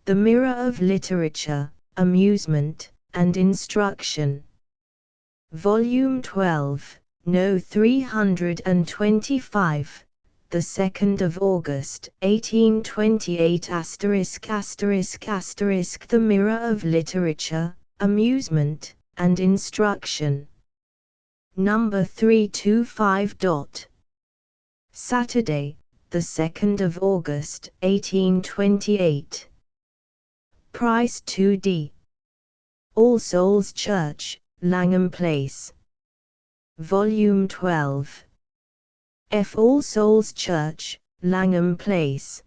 The Mirror of Literature, Amusement, and Instruction. Volume 12, No. 325, the 2nd of August, 1828 *******. The Mirror of Literature, Amusement, and Instruction. Number 325. Saturday, the 2nd of August, 1828. Price 2d. All Souls Church, Langham Place. Volume 12. F. All Souls Church, Langham Place.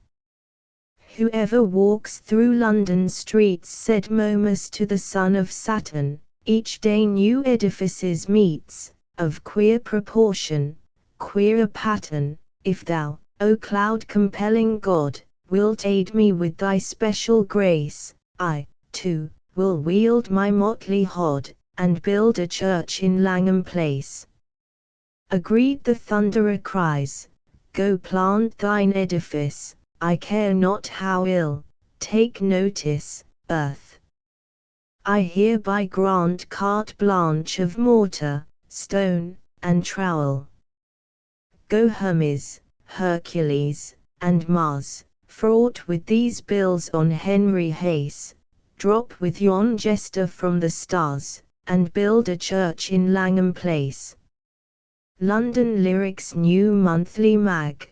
Whoever walks through London streets said Momus to the son of Saturn, each day new edifices meets, of queer proportion, queer pattern, if thou, O cloud-compelling God, wilt aid me with thy special grace, I, too, will wield my motley hod, and build a church in Langham Place. Agreed the Thunderer cries, go plant thine edifice, I care not how ill, take notice, earth. I hereby grant carte blanche of mortar, stone, and trowel. Go Hermes, Hercules, and Mars, fraught with these bills on Henry Hayes, drop with yon jester from the stars, and build a church in Langham Place. London Lyrics New Monthly Mag.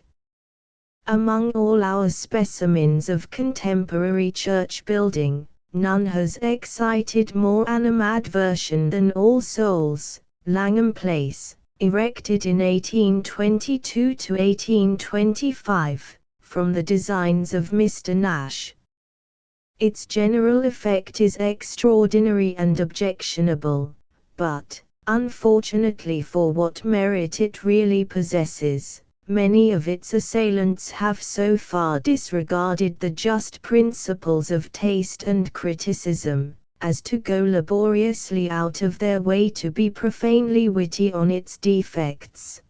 Among all our specimens of contemporary church building, none has excited more animadversion than All Souls, Langham Place, erected in 1822 to 1825, from the designs of Mr. Nash. Its general effect is extraordinary and objectionable, but, unfortunately for what merit it really possesses, many of its assailants have so far disregarded the just principles of taste and criticism, as to go laboriously out of their way to be profanely witty on its defects.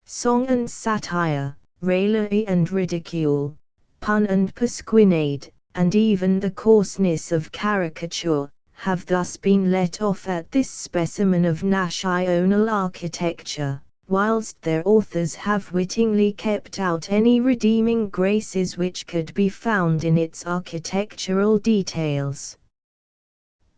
Song and satire, raillery and ridicule, pun and pasquinade, and even the coarseness of caricature, have thus been let off at this specimen of national architecture, whilst their authors have wittingly kept out any redeeming graces which could be found in its architectural details.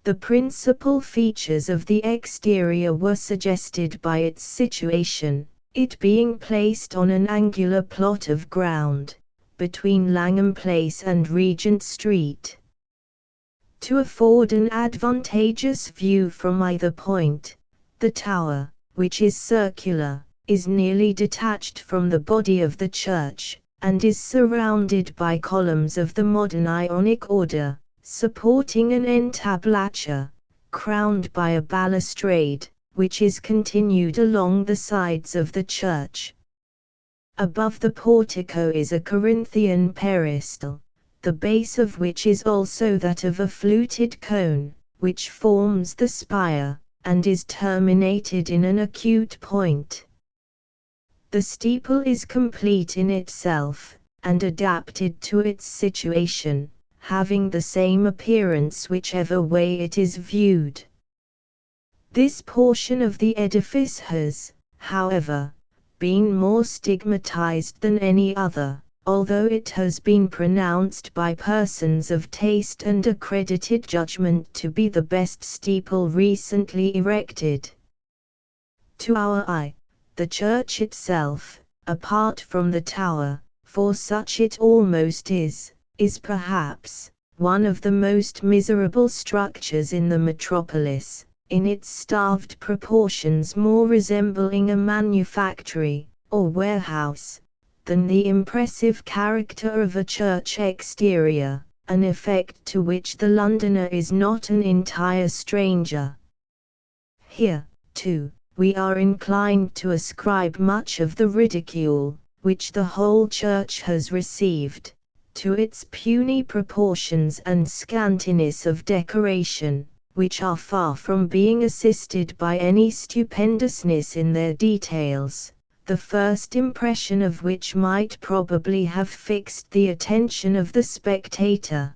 The principal features of the exterior were suggested by its situation, it being placed on an angular plot of ground, between Langham Place and Regent Street. To afford an advantageous view from either point, the tower, which is circular, is nearly detached from the body of the church, and is surrounded by columns of the modern Ionic order, supporting an entablature, crowned by a balustrade, which is continued along the sides of the church. Above the portico is a Corinthian peristyle, the base of which is also that of a fluted cone, which forms the spire, and is terminated in an acute point. The steeple is complete in itself, and adapted to its situation, having the same appearance whichever way it is viewed. This portion of the edifice has, however, been more stigmatized than any other, although it has been pronounced by persons of taste and accredited judgment to be the best steeple recently erected. To our eye, the church itself, apart from the tower, for such it almost is perhaps, one of the most miserable structures in the metropolis, in its starved proportions more resembling a manufactory, or warehouse, than the impressive character of a church exterior, an effect to which the Londoner is not an entire stranger. Here, too, we are inclined to ascribe much of the ridicule, which the whole church has received, to its puny proportions and scantiness of decoration, which are far from being assisted by any stupendousness in their details, the first impression of which might probably have fixed the attention of the spectator.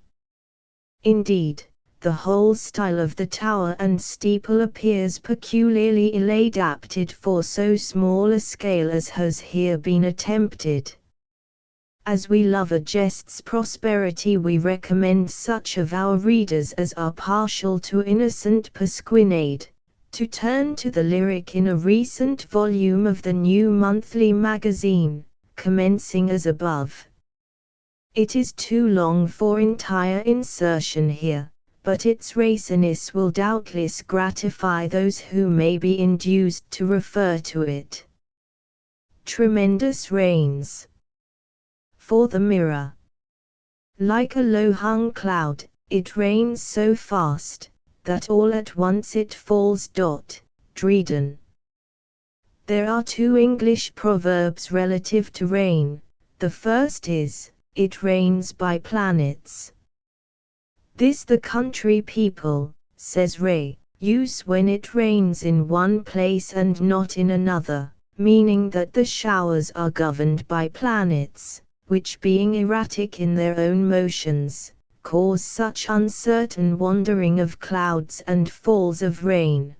Indeed, the whole style of the tower and steeple appears peculiarly ill-adapted for so small a scale as has here been attempted. As we love a jest's prosperity, we recommend such of our readers as are partial to innocent pasquinade, to turn to the lyric in a recent volume of the New Monthly Magazine, commencing as above. It is too long for entire insertion here, but its raciness will doubtless gratify those who may be induced to refer to it. Tremendous rains. For the mirror. Like a low-hung cloud, it rains so fast, that all at once it falls. Dryden. There are two English proverbs relative to rain. The first is, "It rains by planets." This the country people, says Ray, use when it rains in one place and not in another, meaning that the showers are governed by planets, which being erratic in their own motions, cause such uncertain wandering of clouds and falls of rain.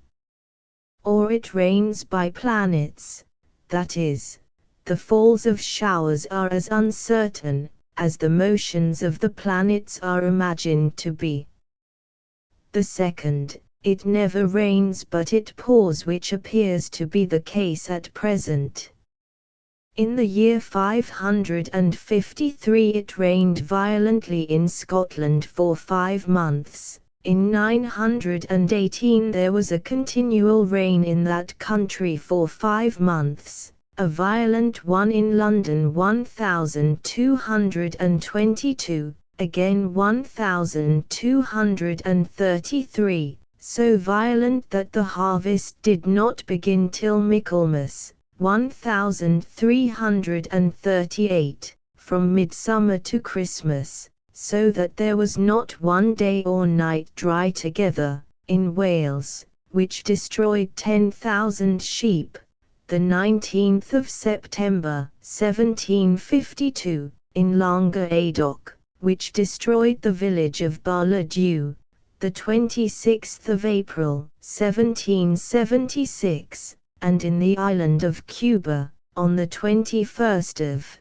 Or it rains by planets, that is, the falls of showers are as uncertain, as the motions of the planets are imagined to be. The second, "It never rains but it pours," which appears to be the case at present. In the year 553 it rained violently in Scotland for 5 months. In 918 there was a continual rain in that country for 5 months, a violent one in London 1222, again 1233, so violent that the harvest did not begin till Michaelmas, 1338, from midsummer to Christmas, so that there was not one day or night dry together. In Wales, which destroyed 10,000 sheep, the 19th of September, 1752, in Languedoc, which destroyed the village of Bar-le-Duc, the 26th of April, 1776, and in the island of Cuba, on the 21st of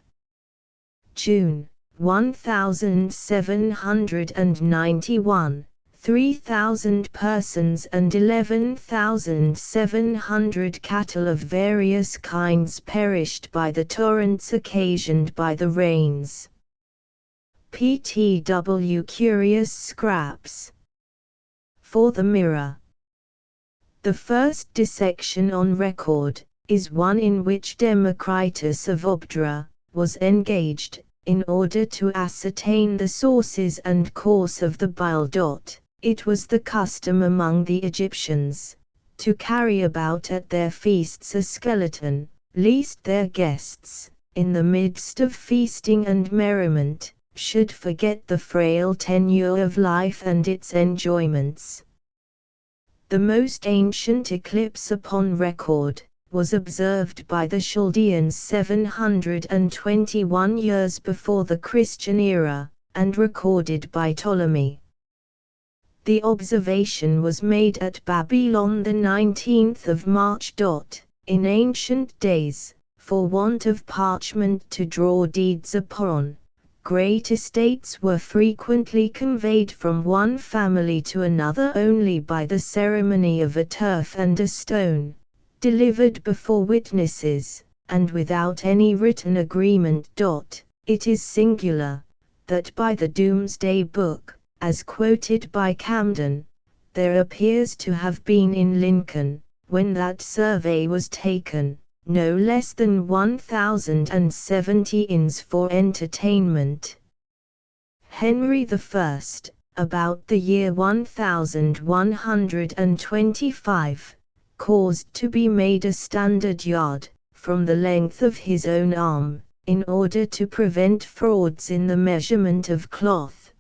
June, 1791, 3,000 persons and 11,700 cattle of various kinds perished by the torrents occasioned by the rains. Ptw Curious Scraps. For the Mirror. The first dissection on record is one in which Democritus of Obdra was engaged, in order to ascertain the sources and course of the bile. It was the custom among the Egyptians to carry about at their feasts a skeleton, lest their guests, in the midst of feasting and merriment, should forget the frail tenure of life and its enjoyments. The most ancient eclipse upon record was observed by the Chaldeans 721 years before the Christian era, and recorded by Ptolemy. The observation was made at Babylon the 19th of March. In ancient days, for want of parchment to draw deeds upon, great estates were frequently conveyed from one family to another only by the ceremony of a turf and a stone, delivered before witnesses, and without any written agreement. It is singular, that by the Doomsday Book, as quoted by Camden, there appears to have been in Lincoln, when that survey was taken, no less than 1,070 inns for entertainment. Henry I, about the year 1125, caused to be made a standard yard, from the length of his own arm, in order to prevent frauds in the measurement of cloth.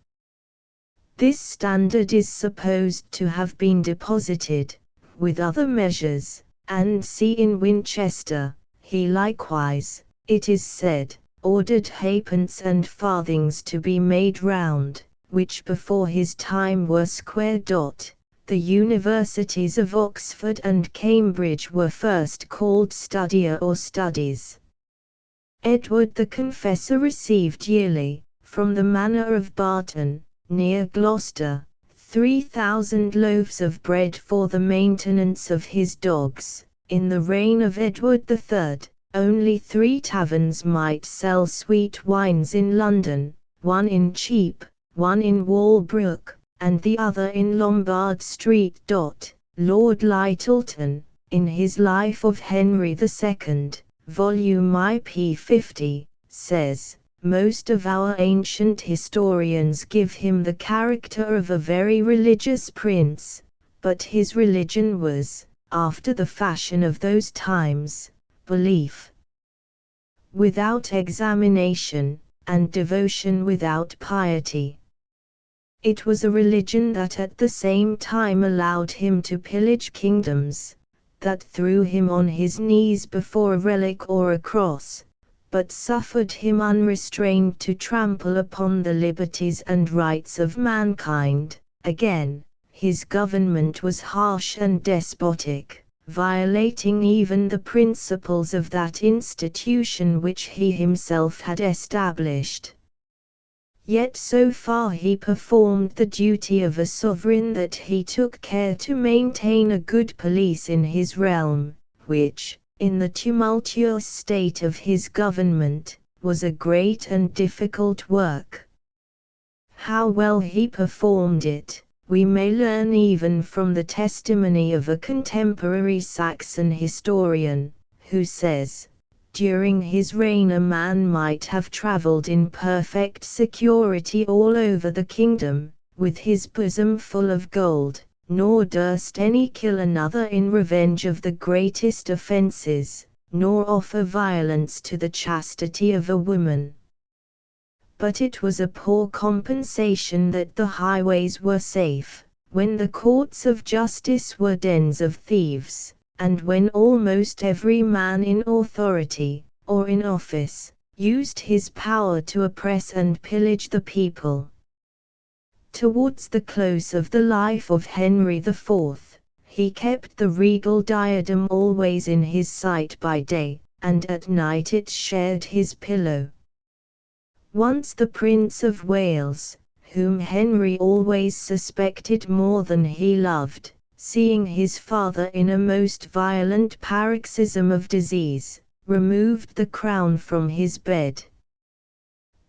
This standard is supposed to have been deposited, with other measures, and see in Winchester. He likewise, it is said, ordered halfpence and farthings to be made round, which before his time were square. The universities of Oxford and Cambridge were first called Studia or Studies. Edward the Confessor received yearly, from the manor of Barton, near Gloucester, 3,000 loaves of bread for the maintenance of his dogs. In the reign of Edward III, only 3 taverns might sell sweet wines in London, one in Cheap, one in Walbrook, and the other in Lombard Street. Lord Lyttelton, in his Life of Henry II, volume IP 50, says, "Most of our ancient historians give him the character of a very religious prince, but his religion was, after the fashion of those times, belief without examination, and devotion without piety." It was a religion that at the same time allowed him to pillage kingdoms, that threw him on his knees before a relic or a cross, but suffered him unrestrained to trample upon the liberties and rights of mankind. Again, his government was harsh and despotic, violating even the principles of that institution which he himself had established. Yet so far he performed the duty of a sovereign that he took care to maintain a good police in his realm, which, in the tumultuous state of his government, was a great and difficult work. How well he performed it, we may learn even from the testimony of a contemporary Saxon historian, who says, "During his reign a man might have travelled in perfect security all over the kingdom, with his bosom full of gold, nor durst any kill another in revenge of the greatest offences, nor offer violence to the chastity of a woman." But it was a poor compensation that the highways were safe, when the courts of justice were dens of thieves, and when almost every man in authority, or in office, used his power to oppress and pillage the people. Towards the close of the life of Henry IV, he kept the regal diadem always in his sight by day, and at night it shared his pillow. Once the Prince of Wales, whom Henry always suspected more than he loved, seeing his father in a most violent paroxysm of disease, removed the crown from his bed.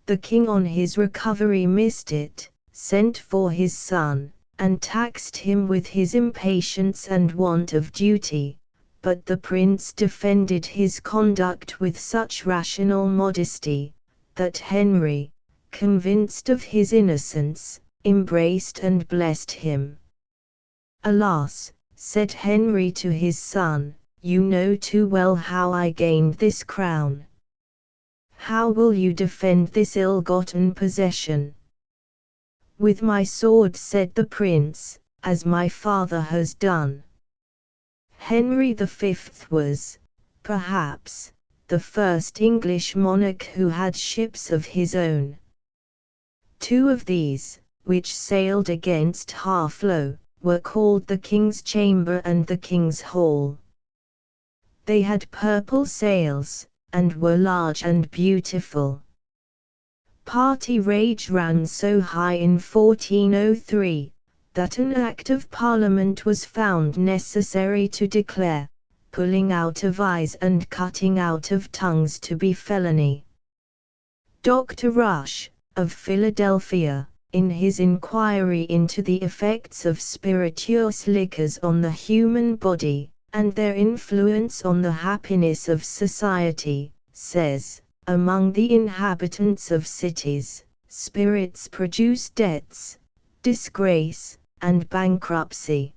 The king on his recovery missed it, sent for his son, and taxed him with his impatience and want of duty, but the prince defended his conduct with such rational modesty, that Henry, convinced of his innocence, embraced and blessed him. "Alas," said Henry to his son, "you know too well how I gained this crown. How will you defend this ill-gotten possession?" "With my sword," said the prince, "as my father has done." Henry V was, perhaps, the first English monarch who had ships of his own. 2 of these, which sailed against Harflow, were called the King's Chamber and the King's Hall. They had purple sails, and were large and beautiful. Party rage ran so high in 1403, that an Act of Parliament was found necessary to declare pulling out of eyes and cutting out of tongues to be felony. Dr. Rush, of Philadelphia, in his inquiry into the effects of spirituous liquors on the human body, and their influence on the happiness of society, says, "Among the inhabitants of cities, spirits produce debts, disgrace, and bankruptcy.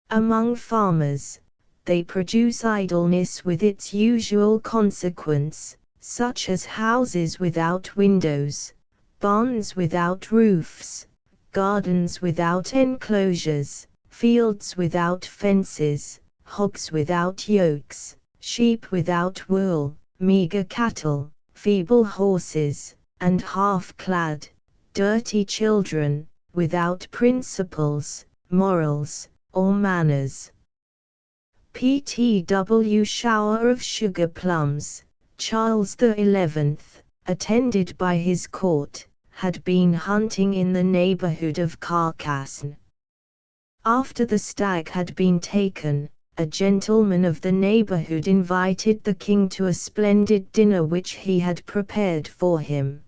Among farmers, they produce idleness with its usual consequence, such as houses without windows, barns without roofs, gardens without enclosures, fields without fences, hogs without yokes, sheep without wool, meager cattle, feeble horses, and half-clad, dirty children, without principles, morals, or manners. Ptw shower of sugar plums. Charles XI, attended by his court, had been hunting in the neighborhood of Carcassonne. After the stag had been taken, a gentleman of the neighborhood invited the king to a splendid dinner which he had prepared for him.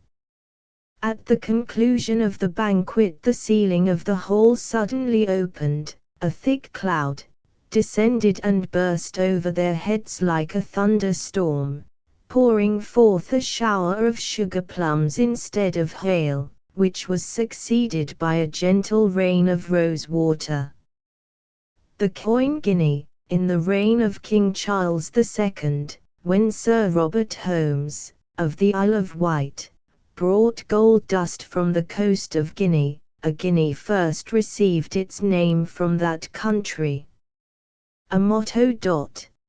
At the conclusion of the banquet the ceiling of the hall suddenly opened, a thick cloud descended and burst over their heads like a thunderstorm, pouring forth a shower of sugar plums instead of hail, which was succeeded by a gentle rain of rose water. The coin guinea, in the reign of King Charles II, when Sir Robert Holmes, of the Isle of Wight, brought gold dust from the coast of Guinea, a guinea first received its name from that country. A motto.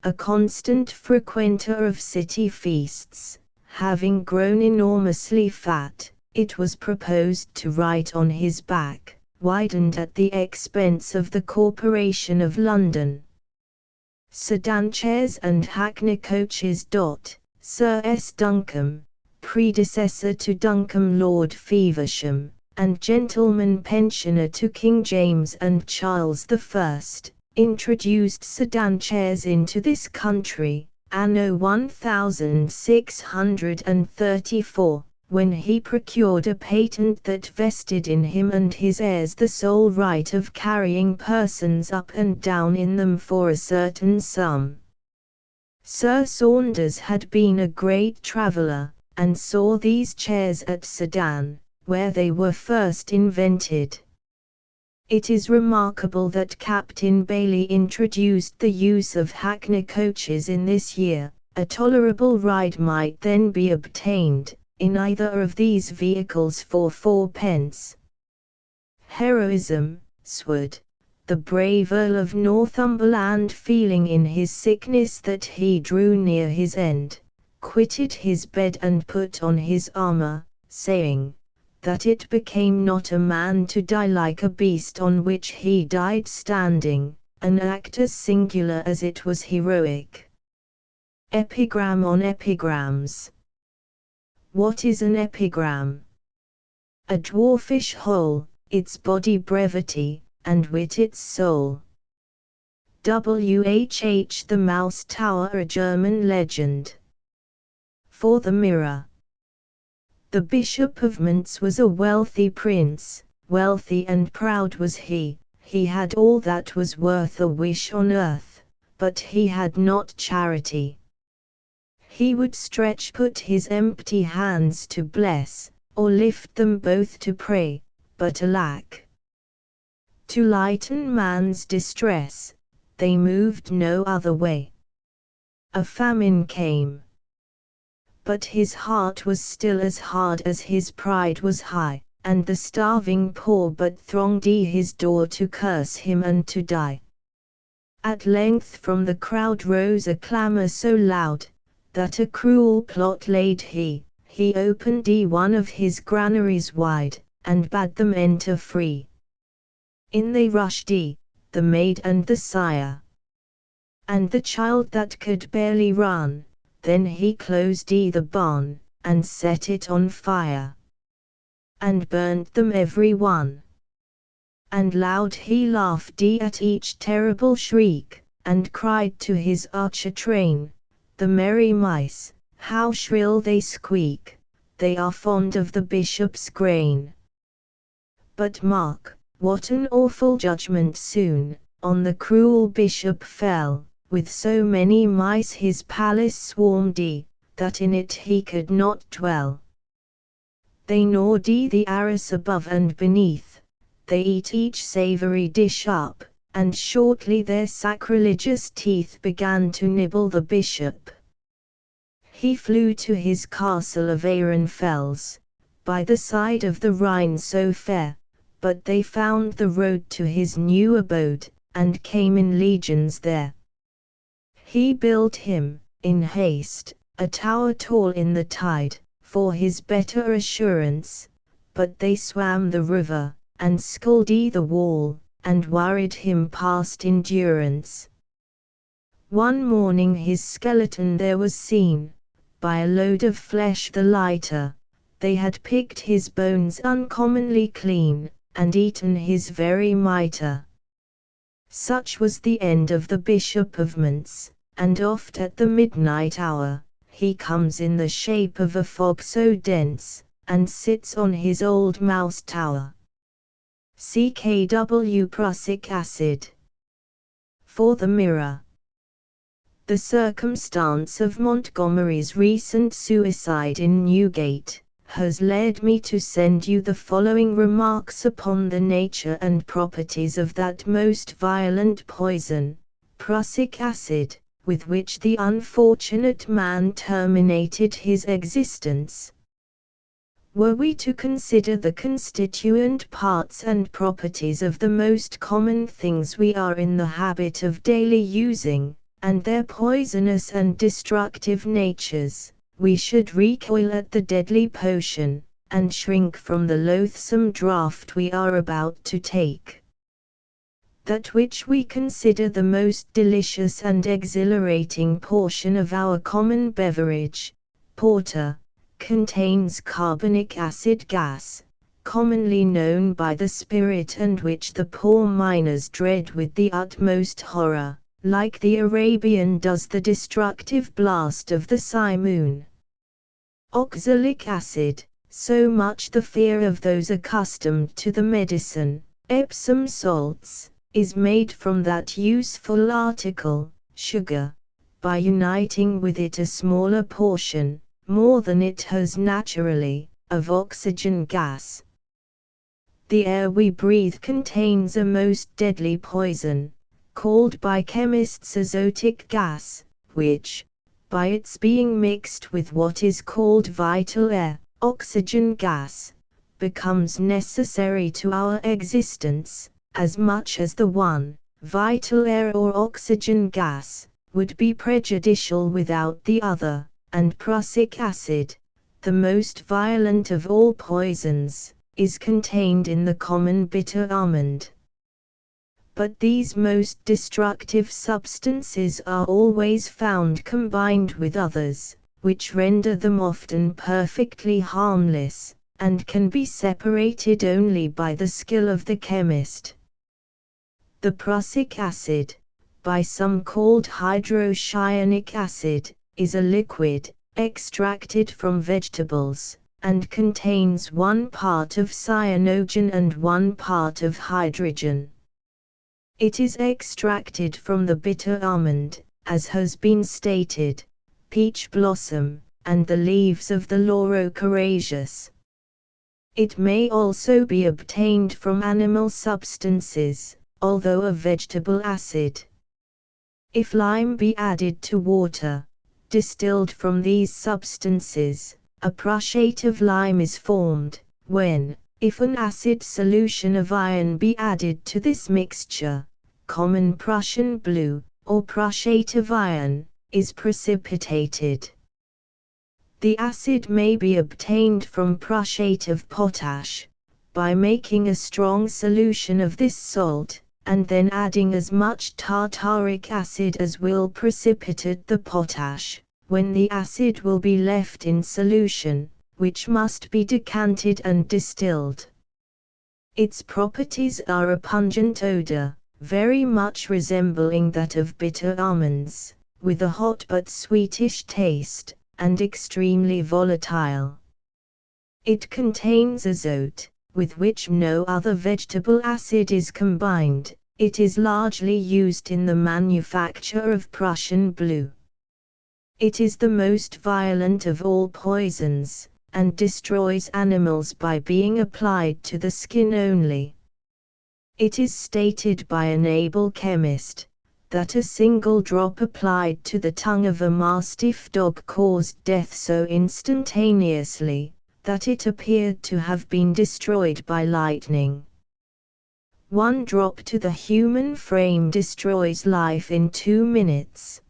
A constant frequenter of city feasts, having grown enormously fat, it was proposed to write on his back, widened at the expense of the Corporation of London, sedan chairs and hackney coaches. Sir S. Duncombe, predecessor to Duncombe Lord Feversham, and gentleman pensioner to King James and Charles I, introduced sedan chairs into this country, anno 1634, when he procured a patent that vested in him and his heirs the sole right of carrying persons up and down in them for a certain sum. Sir Saunders had been a great traveller, and saw these chairs at Sedan, where they were first invented. It is remarkable that Captain Bailey introduced the use of hackney coaches in this year. A tolerable ride might then be obtained, in either of these vehicles for 4d. Heroism. Sword, the brave Earl of Northumberland, feeling in his sickness that he drew near his end, quitted his bed and put on his armor, saying, that it became not a man to die like a beast, on which he died standing, an act as singular as it was heroic. Epigram on epigrams. What is an epigram? A dwarfish whole, its body brevity, and wit its soul. Whh the Mouse Tower, a German legend. For the mirror. The Bishop of Mentz was a wealthy prince, wealthy and proud was he had all that was worth a wish on earth, but he had not charity. He would put his empty hands to bless, or lift them both to pray, but alack! To lighten man's distress, they moved no other way. A famine came. But his heart was still as hard as his pride was high, and the starving poor but thronged his door to curse him and to die. At length from the crowd rose a clamour so loud, that a cruel plot laid he opened one of his granaries wide, and bade them enter free. In they rushed the maid and the sire, and the child that could barely run. Then he closed the barn, and set it on fire, and burned them every one. And loud he laughed at each terrible shriek, and cried to his archer train, the merry mice, how shrill they squeak, they are fond of the bishop's grain. But mark, what an awful judgment soon on the cruel bishop fell. With so many mice his palace swarmed that in it he could not dwell. They gnawed the arras above and beneath, they eat each savoury dish up, and shortly their sacrilegious teeth began to nibble the bishop. He flew to his castle of Ehrenfels, by the side of the Rhine so fair, but they found the road to his new abode, and came in legions there. He built him, in haste, a tower tall in the tide, for his better assurance, but they swam the river, and scalded the wall, and worried him past endurance. One morning his skeleton there was seen, by a load of flesh the lighter. They had picked his bones uncommonly clean, and eaten his very mitre. Such was the end of the Bishop of Mentz, and oft at the midnight hour, he comes in the shape of a fog so dense, and sits on his old mouse tower. CKW Prussic acid. For the Mirror. The circumstance of Montgomery's recent suicide in Newgate has led me to send you the following remarks upon the nature and properties of that most violent poison, prussic acid, with which the unfortunate man terminated his existence. Were we to consider the constituent parts and properties of the most common things we are in the habit of daily using, and their poisonous and destructive natures, we should recoil at the deadly potion, and shrink from the loathsome draught we are about to take. That which we consider the most delicious and exhilarating portion of our common beverage, porter, contains carbonic acid gas, commonly known by the spirit, and which the poor miners dread with the utmost horror, like the Arabian does the destructive blast of the simoon. Oxalic acid, so much the fear of those accustomed to the medicine, Epsom salts, is made from that useful article, sugar, by uniting with it a smaller portion, more than it has naturally, of oxygen gas. The air we breathe contains a most deadly poison, called by chemists azotic gas, which, by its being mixed with what is called vital air, oxygen gas, becomes necessary to our existence, as much as the one, vital air or oxygen gas, would be prejudicial without the other, and prussic acid, the most violent of all poisons, is contained in the common bitter almond. But these most destructive substances are always found combined with others, which render them often perfectly harmless, and can be separated only by the skill of the chemist. The prussic acid, by some called hydrocyanic acid, is a liquid, extracted from vegetables, and contains 1 part of cyanogen and 1 part of hydrogen. It is extracted from the bitter almond, as has been stated, peach blossom, and the leaves of the lauro coraceus. It may also be obtained from animal substances, although a vegetable acid. If lime be added to water, distilled from these substances, a prussiate of lime is formed, when, if an acid solution of iron be added to this mixture, common Prussian blue, or prussiate of iron, is precipitated. The acid may be obtained from prussiate of potash, by making a strong solution of this salt, and then adding as much tartaric acid as will precipitate the potash, when the acid will be left in solution, which must be decanted and distilled. Its properties are a pungent odor, very much resembling that of bitter almonds, with a hot but sweetish taste, and extremely volatile. It contains azote, with which no other vegetable acid is combined. It is largely used in the manufacture of Prussian blue. It is the most violent of all poisons, and destroys animals by being applied to the skin only. It is stated by an able chemist, that a single drop applied to the tongue of a mastiff dog caused death so instantaneously, that it appeared to have been destroyed by lightning. 1 drop to the human frame destroys life in 2 minutes.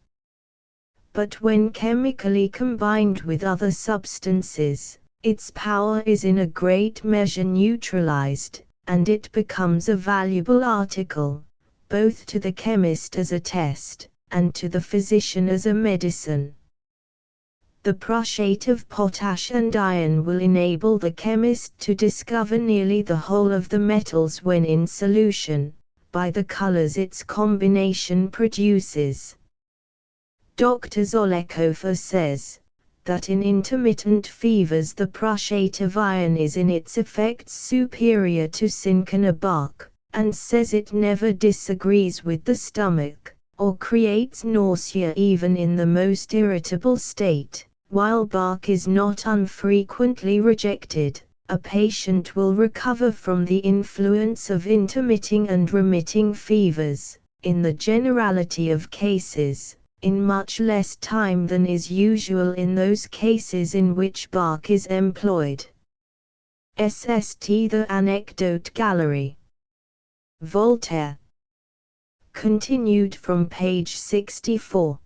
But when chemically combined with other substances, its power is in a great measure neutralized, and it becomes a valuable article, both to the chemist as a test, and to the physician as a medicine. The prussiate of potash and iron will enable the chemist to discover nearly the whole of the metals when in solution, by the colors its combination produces. Dr. Zollikofer says that in intermittent fevers the prussiate of iron is in its effects superior to cinchona bark, and says it never disagrees with the stomach, or creates nausea even in the most irritable state. While bark is not unfrequently rejected, a patient will recover from the influence of intermitting and remitting fevers, in the generality of cases, in much less time than is usual in those cases in which bark is employed. SST The Anecdote Gallery. Voltaire. Continued from page 64.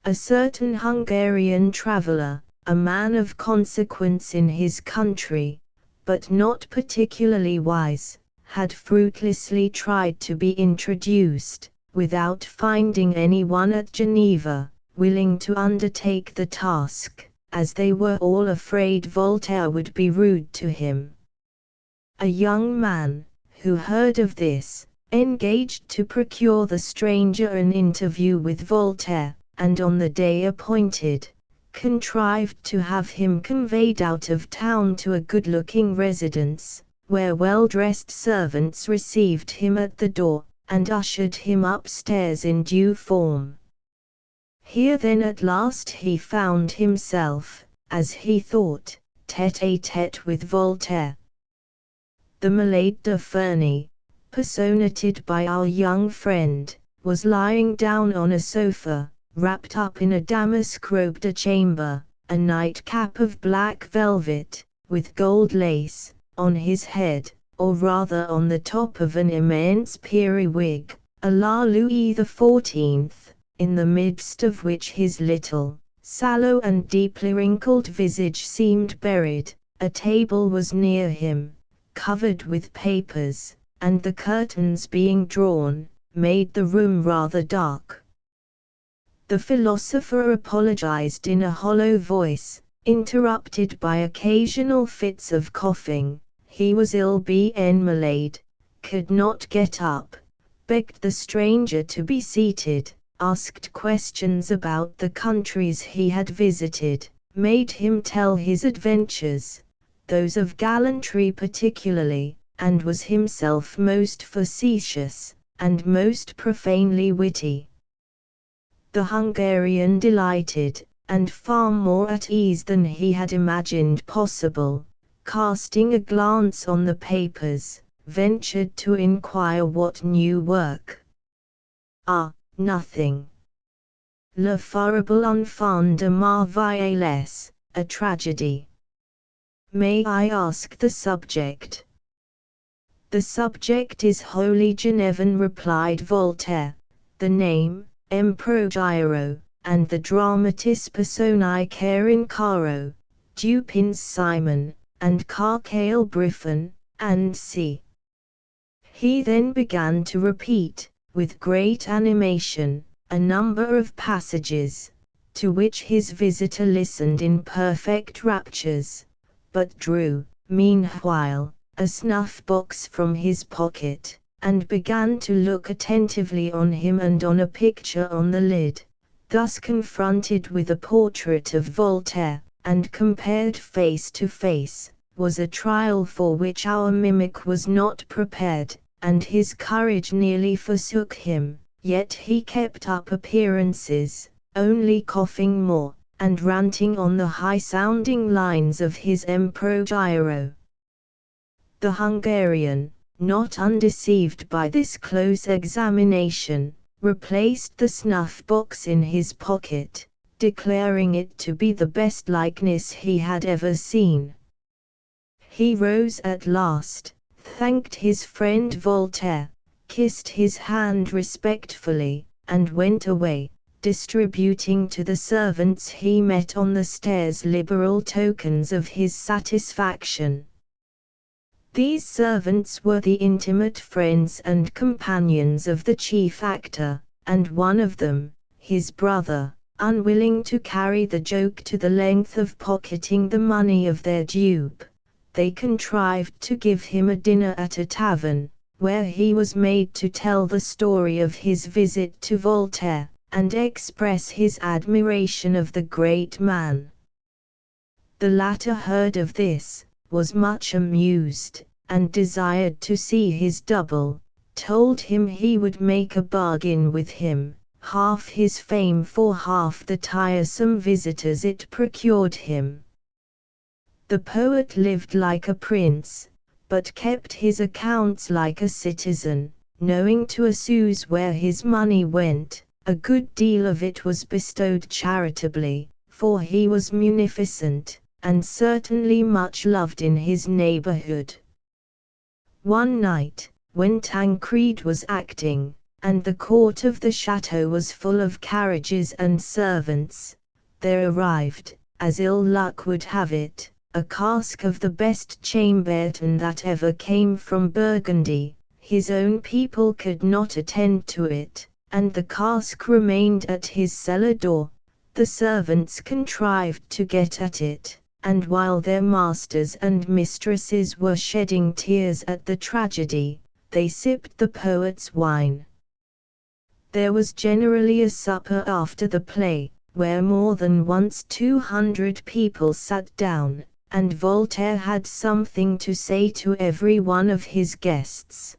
A certain Hungarian traveller, a man of consequence in his country, but not particularly wise, had fruitlessly tried to be introduced, without finding anyone at Geneva, willing to undertake the task, as they were all afraid Voltaire would be rude to him. A young man, who heard of this, engaged to procure the stranger an interview with Voltaire, and on the day appointed, contrived to have him conveyed out of town to a good-looking residence, where well-dressed servants received him at the door, and ushered him upstairs in due form. Here then at last he found himself, as he thought, tête-à-tête with Voltaire. The Malade de Ferney, personated by our young friend, was lying down on a sofa, wrapped up in a damask robe de chambre, a nightcap of black velvet, with gold lace, on his head, or rather on the top of an immense periwig, a la Louis XIV, in the midst of which his little, sallow and deeply wrinkled visage seemed buried. A table was near him, covered with papers, and the curtains being drawn, made the room rather dark. The philosopher apologized in a hollow voice, interrupted by occasional fits of coughing. He was ill, bien malade, could not get up, begged the stranger to be seated, asked questions about the countries he had visited, made him tell his adventures, those of gallantry particularly, and was himself most facetious, and most profanely witty. The Hungarian delighted, and far more at ease than he had imagined possible, casting a glance on the papers, ventured to inquire what new work. Ah, nothing. Le Farable Enfant de Marveilleux, a tragedy. May I ask the subject? The subject is wholly Genevan, replied Voltaire. The name, Improgiro, and the dramatis personae care in caro, Dupin's Simon, and Carcale Briffon, and c. He then began to repeat, with great animation, a number of passages, to which his visitor listened in perfect raptures, but drew, meanwhile, a snuff-box from his pocket, and began to look attentively on him and on a picture on the lid. Thus confronted with a portrait of Voltaire, and compared face to face, was a trial for which our mimic was not prepared, and his courage nearly forsook him, yet he kept up appearances, only coughing more, and ranting on the high-sounding lines of his Improgiro. The Hungarian, not undeceived by this close examination, replaced the snuff-box in his pocket, declaring it to be the best likeness he had ever seen. He rose at last, thanked his friend Voltaire, kissed his hand respectfully, and went away, distributing to the servants he met on the stairs liberal tokens of his satisfaction. These servants were the intimate friends and companions of the chief actor, and one of them, his brother, unwilling to carry the joke to the length of pocketing the money of their dupe, they contrived to give him a dinner at a tavern, where he was made to tell the story of his visit to Voltaire, and express his admiration of the great man. The latter heard of this, was much amused, and desired to see his double, told him he would make a bargain with him, half his fame for half the tiresome visitors it procured him. The poet lived like a prince, but kept his accounts like a citizen, knowing to a sous where his money went. A good deal of it was bestowed charitably, for he was munificent, and certainly much loved in his neighborhood. One night, when Tancred was acting, and the court of the chateau was full of carriages and servants, there arrived, as ill luck would have it, a cask of the best Chambertin that ever came from Burgundy. His own people could not attend to it, and the cask remained at his cellar door. The servants contrived to get at it, and while their masters and mistresses were shedding tears at the tragedy, they sipped the poet's wine. There was generally a supper after the play, where more than once 200 people sat down, and Voltaire had something to say to every one of his guests.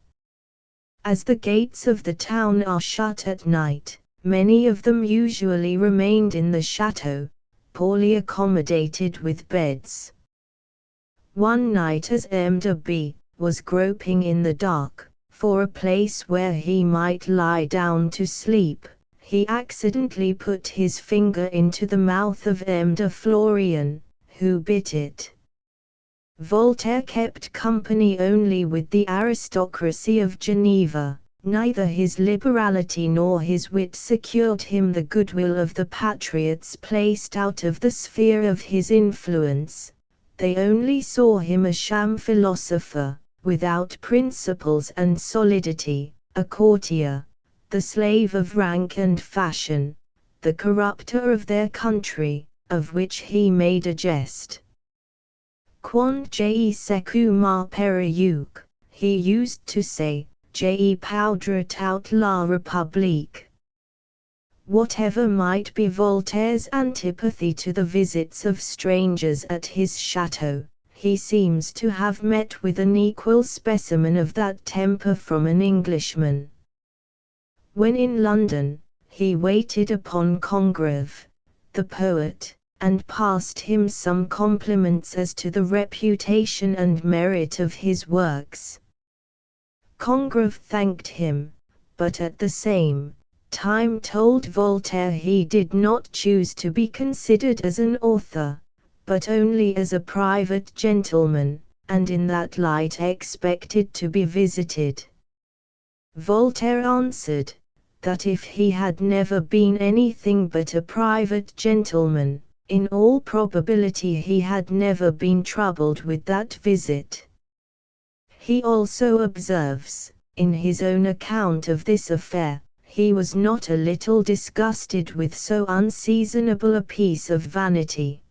As the gates of the town are shut at night, many of them usually remained in the chateau, poorly accommodated with beds. One night as M. de B. was groping in the dark for a place where he might lie down to sleep, he accidentally put his finger into the mouth of M. de Florian, who bit it. Voltaire kept company only with the aristocracy of Geneva. Neither his liberality nor his wit secured him the goodwill of the patriots placed out of the sphere of his influence. They only saw him a sham philosopher, without principles and solidity, a courtier, the slave of rank and fashion, the corrupter of their country, of which he made a jest. Quand je secoue ma perruque, he used to say, je poudre tout la République. Whatever might be Voltaire's antipathy to the visits of strangers at his chateau, he seems to have met with an equal specimen of that temper from an Englishman. When in London, he waited upon Congreve, the poet, and passed him some compliments as to the reputation and merit of his works. Congreve thanked him, but at the same time told Voltaire he did not choose to be considered as an author, but only as a private gentleman, and in that light expected to be visited. Voltaire answered, that if he had never been anything but a private gentleman, in all probability he had never been troubled with that visit. He also observes, in his own account of this affair, he was not a little disgusted with so unseasonable a piece of vanity.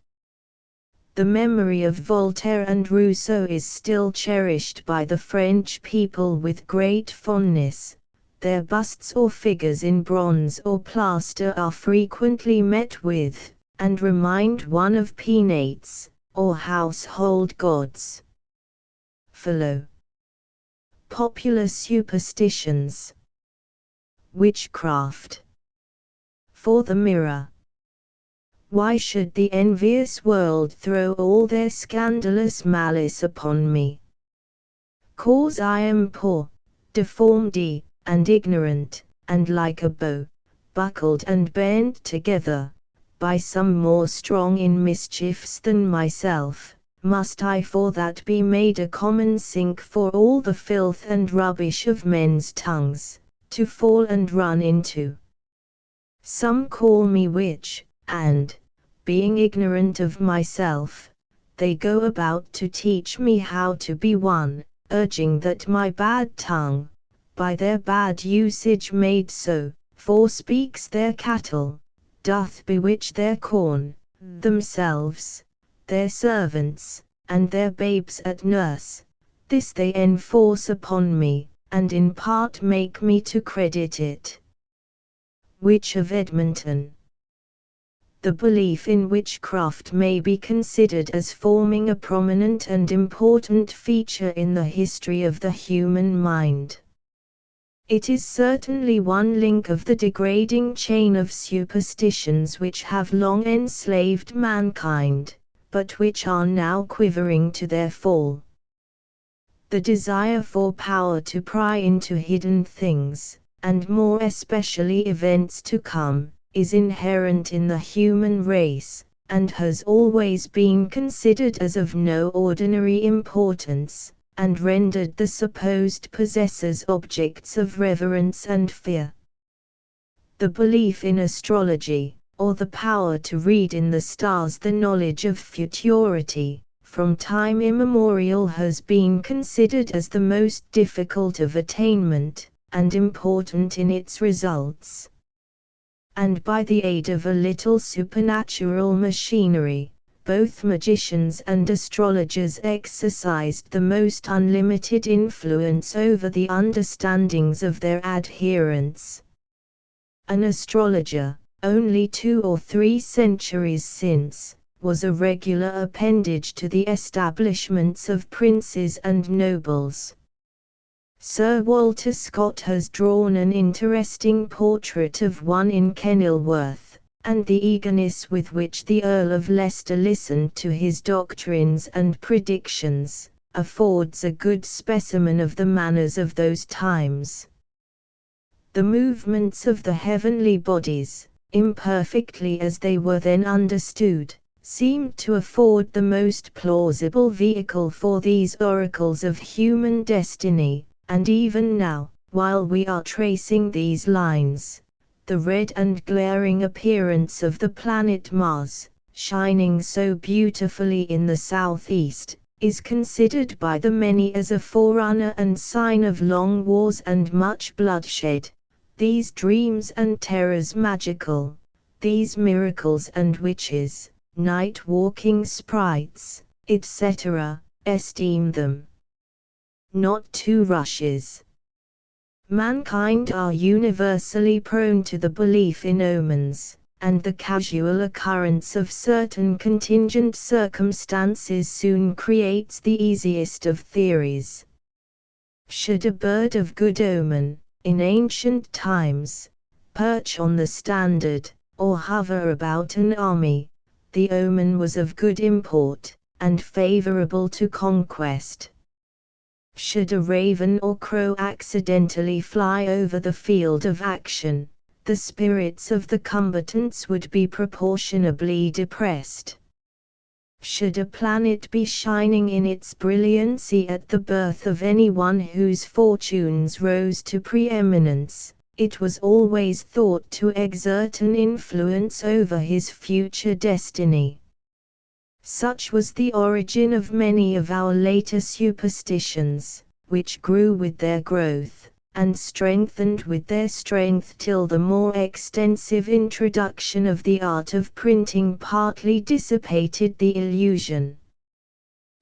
The memory of Voltaire and Rousseau is still cherished by the French people with great fondness. Their busts or figures in bronze or plaster are frequently met with, and remind one of penates, or household gods. Follow. Popular superstitions. Witchcraft. For the mirror. Why should the envious world throw all their scandalous malice upon me? Cause I am poor, deformed, and ignorant, and like a bow, buckled and bent together, by some more strong in mischiefs than myself, must I for that be made a common sink for all the filth and rubbish of men's tongues, to fall and run into. Some call me witch, and, being ignorant of myself, they go about to teach me how to be one, urging that my bad tongue, by their bad usage made so, forspeaks their cattle, doth bewitch their corn, themselves, their servants, and their babes at nurse. This they enforce upon me, and in part make me to credit it. Witch of Edmonton. The belief in witchcraft may be considered as forming a prominent and important feature in the history of the human mind. It is certainly one link of the degrading chain of superstitions which have long enslaved mankind, but which are now quivering to their fall. The desire for power to pry into hidden things, and more especially events to come, is inherent in the human race, and has always been considered as of no ordinary importance, and rendered the supposed possessors objects of reverence and fear. The belief in astrology, or the power to read in the stars the knowledge of futurity, from time immemorial has been considered as the most difficult of attainment, and important in its results. And by the aid of a little supernatural machinery, both magicians and astrologers exercised the most unlimited influence over the understandings of their adherents. An astrologer, only 2 or 3 centuries since, was a regular appendage to the establishments of princes and nobles. Sir Walter Scott has drawn an interesting portrait of one in Kenilworth, and the eagerness with which the Earl of Leicester listened to his doctrines and predictions, affords a good specimen of the manners of those times. The movements of the heavenly bodies, imperfectly as they were then understood, seemed to afford the most plausible vehicle for these oracles of human destiny. And even now, while we are tracing these lines, the red and glaring appearance of the planet Mars, shining so beautifully in the southeast, is considered by the many as a forerunner and sign of long wars and much bloodshed. These dreams and terrors magical, these miracles and witches, night-walking sprites, etc., esteem them not 2 rushes. Mankind are universally prone to the belief in omens, and the casual occurrence of certain contingent circumstances soon creates the easiest of theories. Should a bird of good omen, in ancient times, perch on the standard, or hover about an army, the omen was of good import, and favorable to conquest. Should a raven or crow accidentally fly over the field of action, the spirits of the combatants would be proportionably depressed. Should a planet be shining in its brilliancy at the birth of anyone whose fortunes rose to preeminence, it was always thought to exert an influence over his future destiny. Such was the origin of many of our later superstitions, which grew with their growth, and strengthened with their strength till the more extensive introduction of the art of printing partly dissipated the illusion.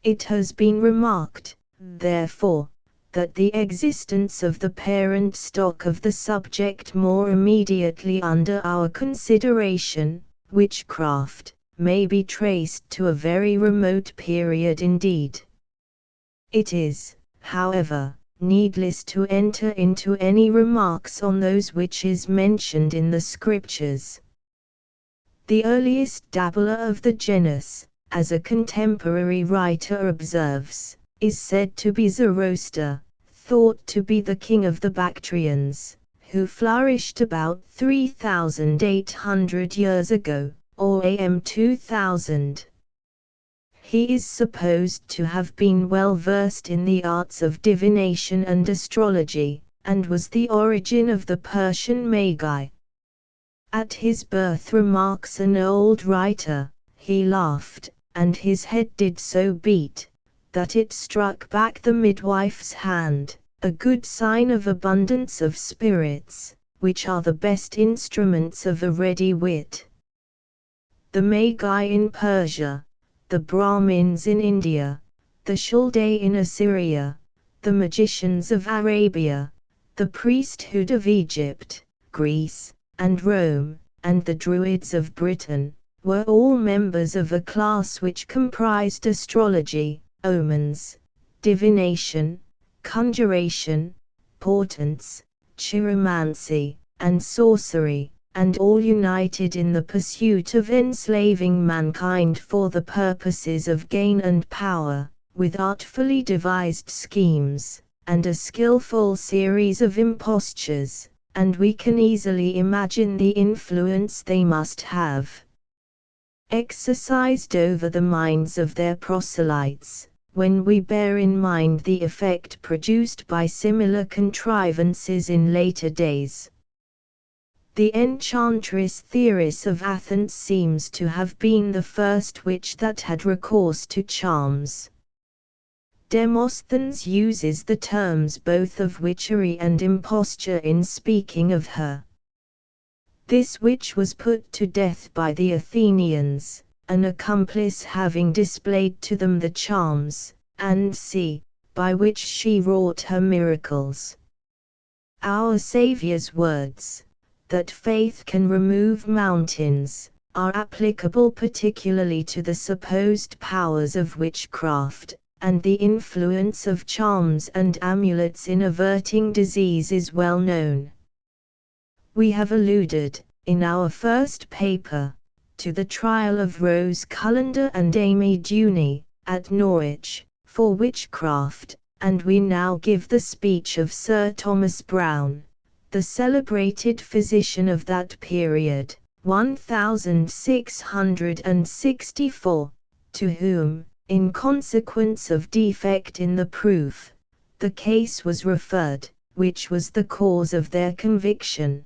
It has been remarked, therefore, that the existence of the parent stock of the subject more immediately under our consideration, witchcraft, may be traced to a very remote period indeed. It is, however, needless to enter into any remarks on those witches mentioned in the scriptures. The earliest dabbler of the genus, as a contemporary writer observes, is said to be Zoroaster, thought to be the king of the Bactrians, who flourished about 3,800 years ago, or AM 2000. He is supposed to have been well versed in the arts of divination and astrology, and was the origin of the Persian Magi. At his birth, remarks an old writer, he laughed, and his head did so beat, that it struck back the midwife's hand, a good sign of abundance of spirits, which are the best instruments of a ready wit. The Magi in Persia, the Brahmins in India, the Chaldei in Assyria, the magicians of Arabia, the priesthood of Egypt, Greece, and Rome, and the Druids of Britain, were all members of a class which comprised astrology, omens, divination, conjuration, portents, chiromancy, and sorcery, and all united in the pursuit of enslaving mankind for the purposes of gain and power, with artfully devised schemes, and a skillful series of impostures, and we can easily imagine the influence they must have exercised over the minds of their proselytes, when we bear in mind the effect produced by similar contrivances in later days. The enchantress Theris of Athens seems to have been the first witch that had recourse to charms. Demosthenes uses the terms both of witchery and imposture in speaking of her. This witch was put to death by the Athenians, an accomplice having displayed to them the charms, and by which she wrought her miracles. Our Saviour's words, that faith can remove mountains, are applicable particularly to the supposed powers of witchcraft, and the influence of charms and amulets in averting disease is well known. We have alluded, in our first paper, to the trial of Rose Cullender and Amy Duney, at Norwich, for witchcraft, and we now give the speech of Sir Thomas Browne, the celebrated physician of that period, 1664, to whom, in consequence of defect in the proof, the case was referred, which was the cause of their conviction.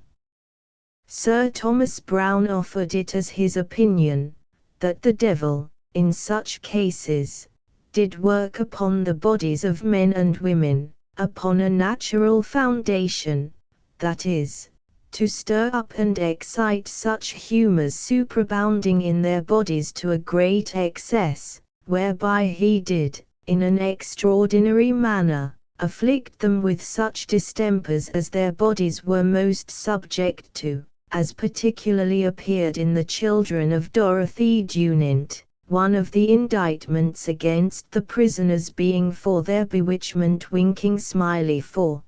Sir Thomas Browne offered it as his opinion, that the devil, in such cases, did work upon the bodies of men and women, upon a natural foundation, that is, to stir up and excite such humours superabounding in their bodies to a great excess, whereby he did, in an extraordinary manner, afflict them with such distempers as their bodies were most subject to, as particularly appeared in the children of Dorothy Dunant, one of the indictments against the prisoners being for their bewitchment winking smiley for.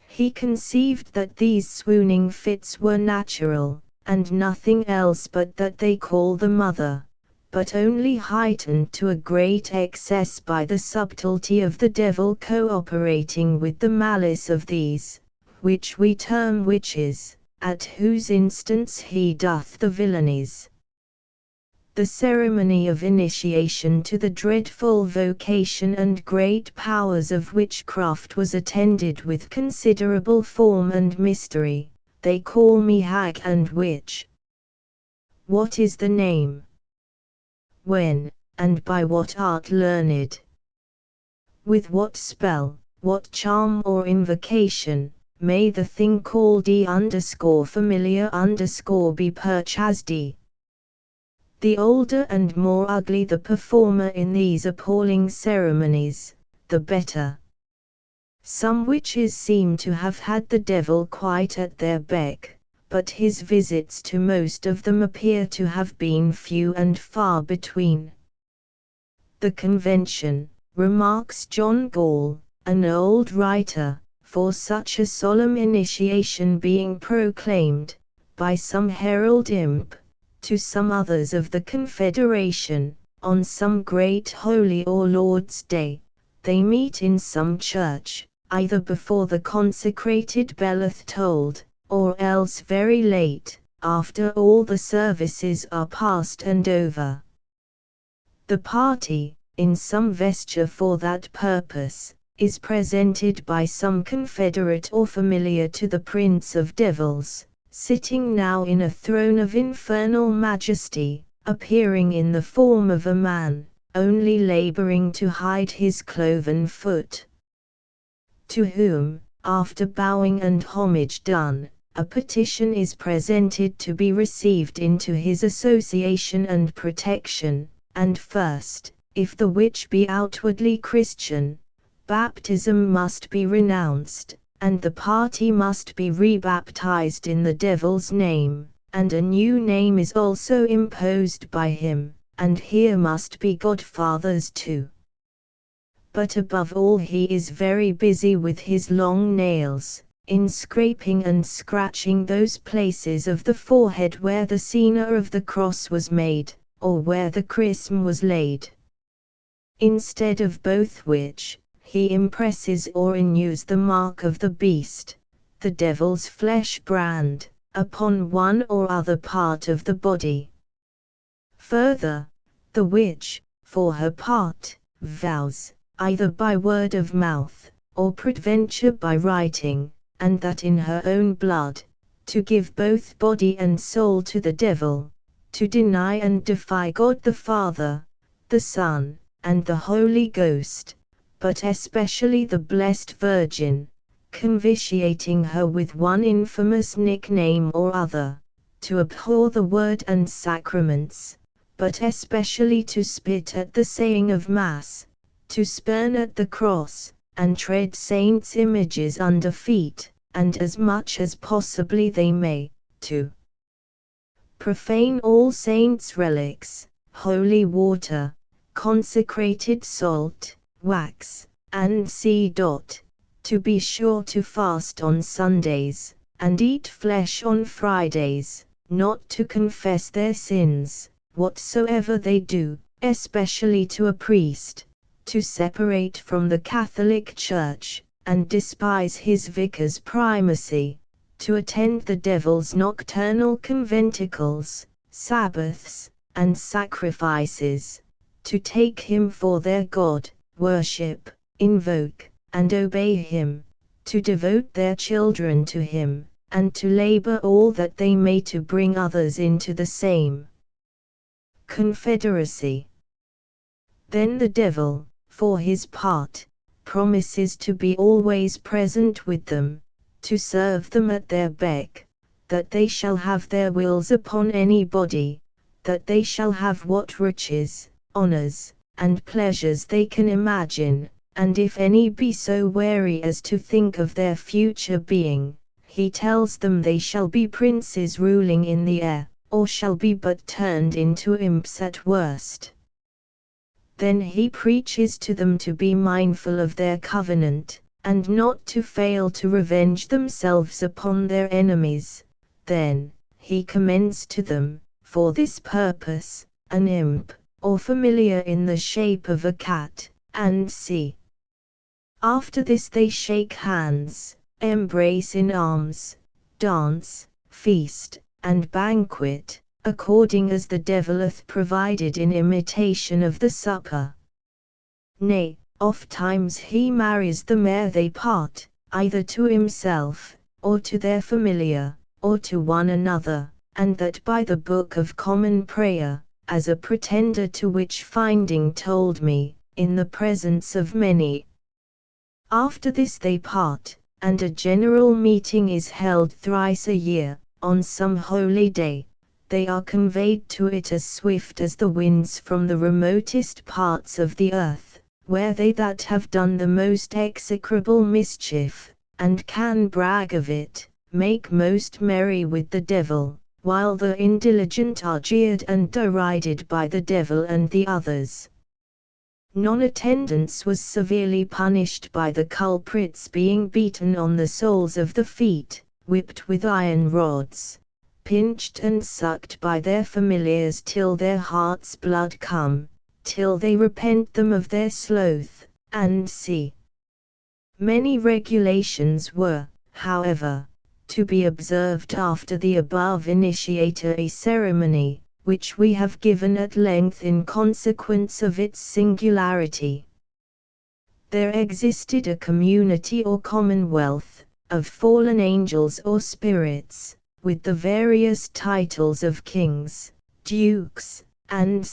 He conceived that these swooning fits were natural, and nothing else but that they call the mother, but only heightened to a great excess by the subtlety of the devil co-operating with the malice of these, which we term witches, at whose instance he doth the villainies. The ceremony of initiation to the dreadful vocation and great powers of witchcraft was attended with considerable form and mystery. They call me hag and witch. What is the name? When, and by what art learned? With what spell, what charm or invocation, may the thing called _familiar_ be purchased? The older and more ugly the performer in these appalling ceremonies, the better. Some witches seem to have had the devil quite at their beck, but his visits to most of them appear to have been few and far between. The convention, remarks John Gall, an old writer, for such a solemn initiation being proclaimed, by some herald imp, to some others of the Confederation, on some great holy or Lord's Day, they meet in some church, either before the consecrated belleth tolled, or else very late, after all the services are past and over. The party, in some vesture for that purpose, is presented by some confederate or familiar to the Prince of Devils, sitting now in a throne of infernal majesty, appearing in the form of a man, only laboring to hide his cloven foot. To whom, after bowing and homage done, a petition is presented to be received into his association and protection, and first, if the which be outwardly Christian, baptism must be renounced, and the party must be rebaptized in the devil's name, and a new name is also imposed by him, and here must be godfathers too. But above all he is very busy with his long nails, in scraping and scratching those places of the forehead where the sign of the cross was made, or where the chrism was laid. Instead of both which, he impresses or renews the mark of the beast, the devil's flesh brand, upon one or other part of the body. Further, the witch, for her part, vows, either by word of mouth, or peradventure by writing, and that in her own blood, to give both body and soul to the devil, to deny and defy God the Father, the Son, and the Holy Ghost, but especially the Blessed Virgin, convitiating her with one infamous nickname or other, to abhor the word and sacraments, but especially to spit at the saying of Mass, to spurn at the cross, and tread saints' images under feet, and as much as possibly they may, to profane all saints' relics, holy water, consecrated salt, wax, and seed. To be sure to fast on Sundays, and eat flesh on Fridays, not to confess their sins, whatsoever they do, especially to a priest, to separate from the Catholic Church, and despise his vicar's primacy, to attend the devil's nocturnal conventicles, Sabbaths, and sacrifices, to take him for their God, worship, invoke, and obey him, to devote their children to him, and to labor all that they may to bring others into the same confederacy. Then the devil, for his part, promises to be always present with them, to serve them at their beck, that they shall have their wills upon any body, that they shall have what riches, honors, and pleasures they can imagine, and if any be so wary as to think of their future being, he tells them they shall be princes ruling in the air, or shall be but turned into imps at worst. Then he preaches to them to be mindful of their covenant, and not to fail to revenge themselves upon their enemies. Then he commends to them, for this purpose, an imp, or familiar in the shape of a cat, and see. After this they shake hands, embrace in arms, dance, feast, and banquet, according as the devil hath provided in imitation of the supper. Nay, oft-times he marries them ere they part, either to himself, or to their familiar, or to one another, and that by the Book of Common Prayer, as a pretender to which Finding told me, in the presence of many. After this they part, and a general meeting is held thrice a year, on some holy day. They are conveyed to it as swift as the winds from the remotest parts of the earth, where they that have done the most execrable mischief, and can brag of it, make most merry with the devil, while the indiligent are jeered and derided by the devil and the others. Non-attendance was severely punished by the culprits being beaten on the soles of the feet, whipped with iron rods, pinched and sucked by their familiars till their heart's blood come, till they repent them of their sloth, and see. Many regulations were, however, to be observed after the above initiatory ceremony, which we have given at length in consequence of its singularity. There existed a community or commonwealth, of fallen angels or spirits, with the various titles of kings, dukes, and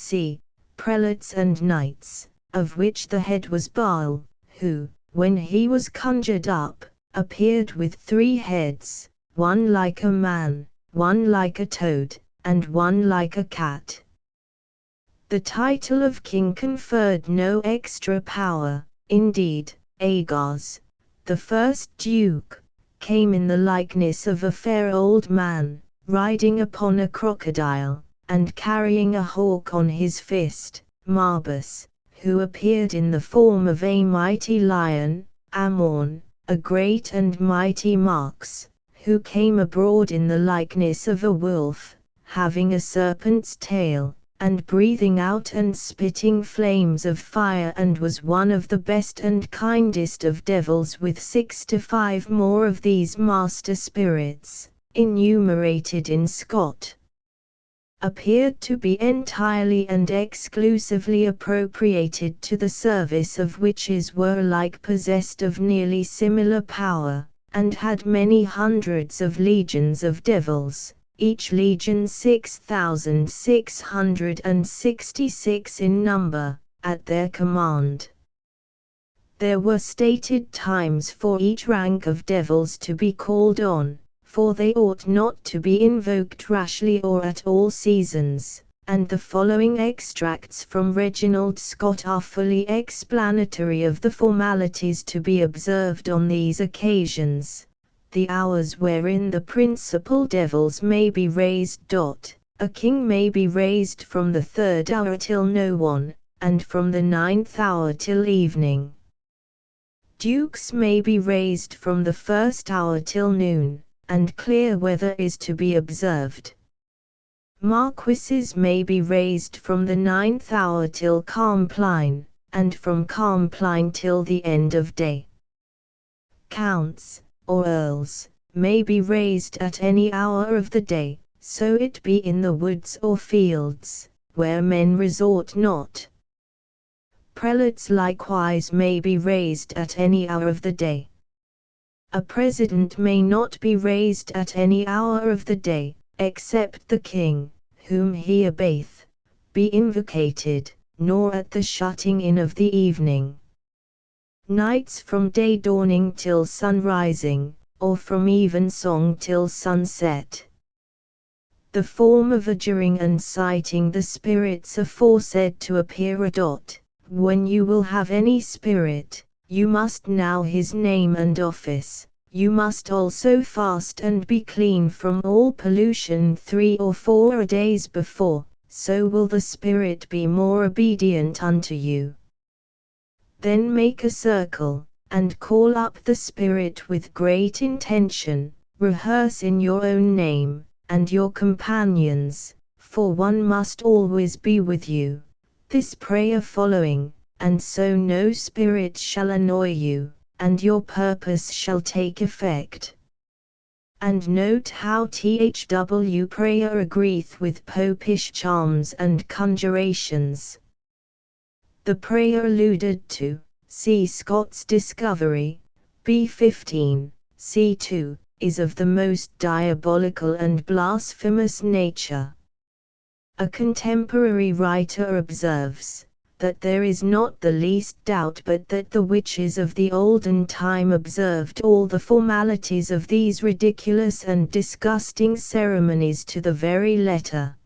prelates and knights, of which the head was Baal, who, when he was conjured up, appeared with 3 heads, one like a man, one like a toad, and one like a cat. The title of king conferred no extra power. Indeed, Agars, the first duke, came in the likeness of a fair old man, riding upon a crocodile, and carrying a hawk on his fist, Marbus, who appeared in the form of a mighty lion, Amon, a great and mighty Marx, who came abroad in the likeness of a wolf, having a serpent's tail, and breathing out and spitting flames of fire, and was one of the best and kindest of devils, with 6 to 5 more of these master spirits, enumerated in Scott, appeared to be entirely and exclusively appropriated to the service of witches, were like possessed of nearly similar power, and had many hundreds of legions of devils, each legion 6,666 in number, at their command. There were stated times for each rank of devils to be called on, for they ought not to be invoked rashly or at all seasons, and the following extracts from Reginald Scott are fully explanatory of the formalities to be observed on these occasions. The hours wherein the principal devils may be raised. A king may be raised from the 3rd hour till no one, and from the 9th hour till evening. Dukes may be raised from the 1st hour till noon, and clear weather is to be observed. Marquises may be raised from the 9th hour till Carmpline, and from Carmpline till the end of day. Counts, or earls, may be raised at any hour of the day, so it be in the woods or fields, where men resort not. Prelates likewise may be raised at any hour of the day. A president may not be raised at any hour of the day, except the king, whom he obeyeth, be invocated, nor at the shutting in of the evening. Nights from day dawning till sun rising, or from evensong till sunset. The form of adjuring and citing the spirits aforesaid to appear. When you will have any spirit, you must know his name and office. You must also fast and be clean from all pollution 3 or 4 days before, so will the spirit be more obedient unto you. Then make a circle, and call up the spirit with great intention, rehearse in your own name, and your companions, for one must always be with you, this prayer following, and so no spirit shall annoy you, and your purpose shall take effect. And note how THW prayer agreeth with popish charms and conjurations. The prayer alluded to, see Scott's Discovery, B15, C2, is of the most diabolical and blasphemous nature. A contemporary writer observes, that there is not the least doubt but that the witches of the olden time observed all the formalities of these ridiculous and disgusting ceremonies to the very letter.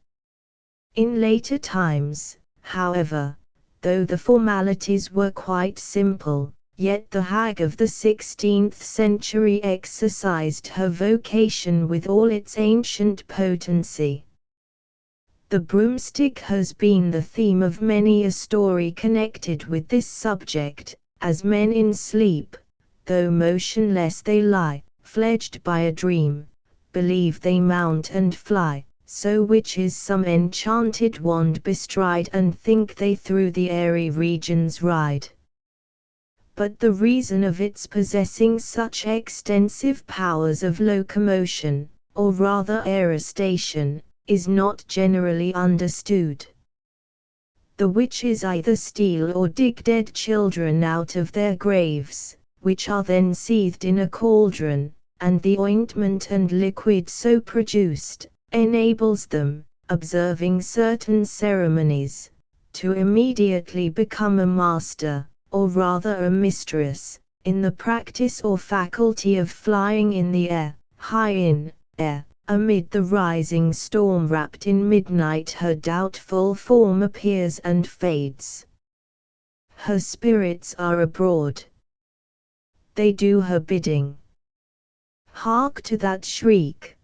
In later times, however, though the formalities were quite simple, yet the hag of the 16th century exercised her vocation with all its ancient potency. The broomstick has been the theme of many a story connected with this subject, as men in sleep, though motionless they lie, fledged by a dream, believe they mount and fly, so witches some enchanted wand bestride and think they through the airy regions ride. But the reason of its possessing such extensive powers of locomotion, or rather aerostation, is not generally understood. The witches either steal or dig dead children out of their graves, which are then seethed in a cauldron, and the ointment and liquid so produced enables them, observing certain ceremonies, to immediately become a master, or rather a mistress, in the practice or faculty of flying in the air, high in air. Amid the rising storm, wrapped in midnight, her doubtful form appears and fades. Her spirits are abroad. They do her bidding. Hark to that shriek!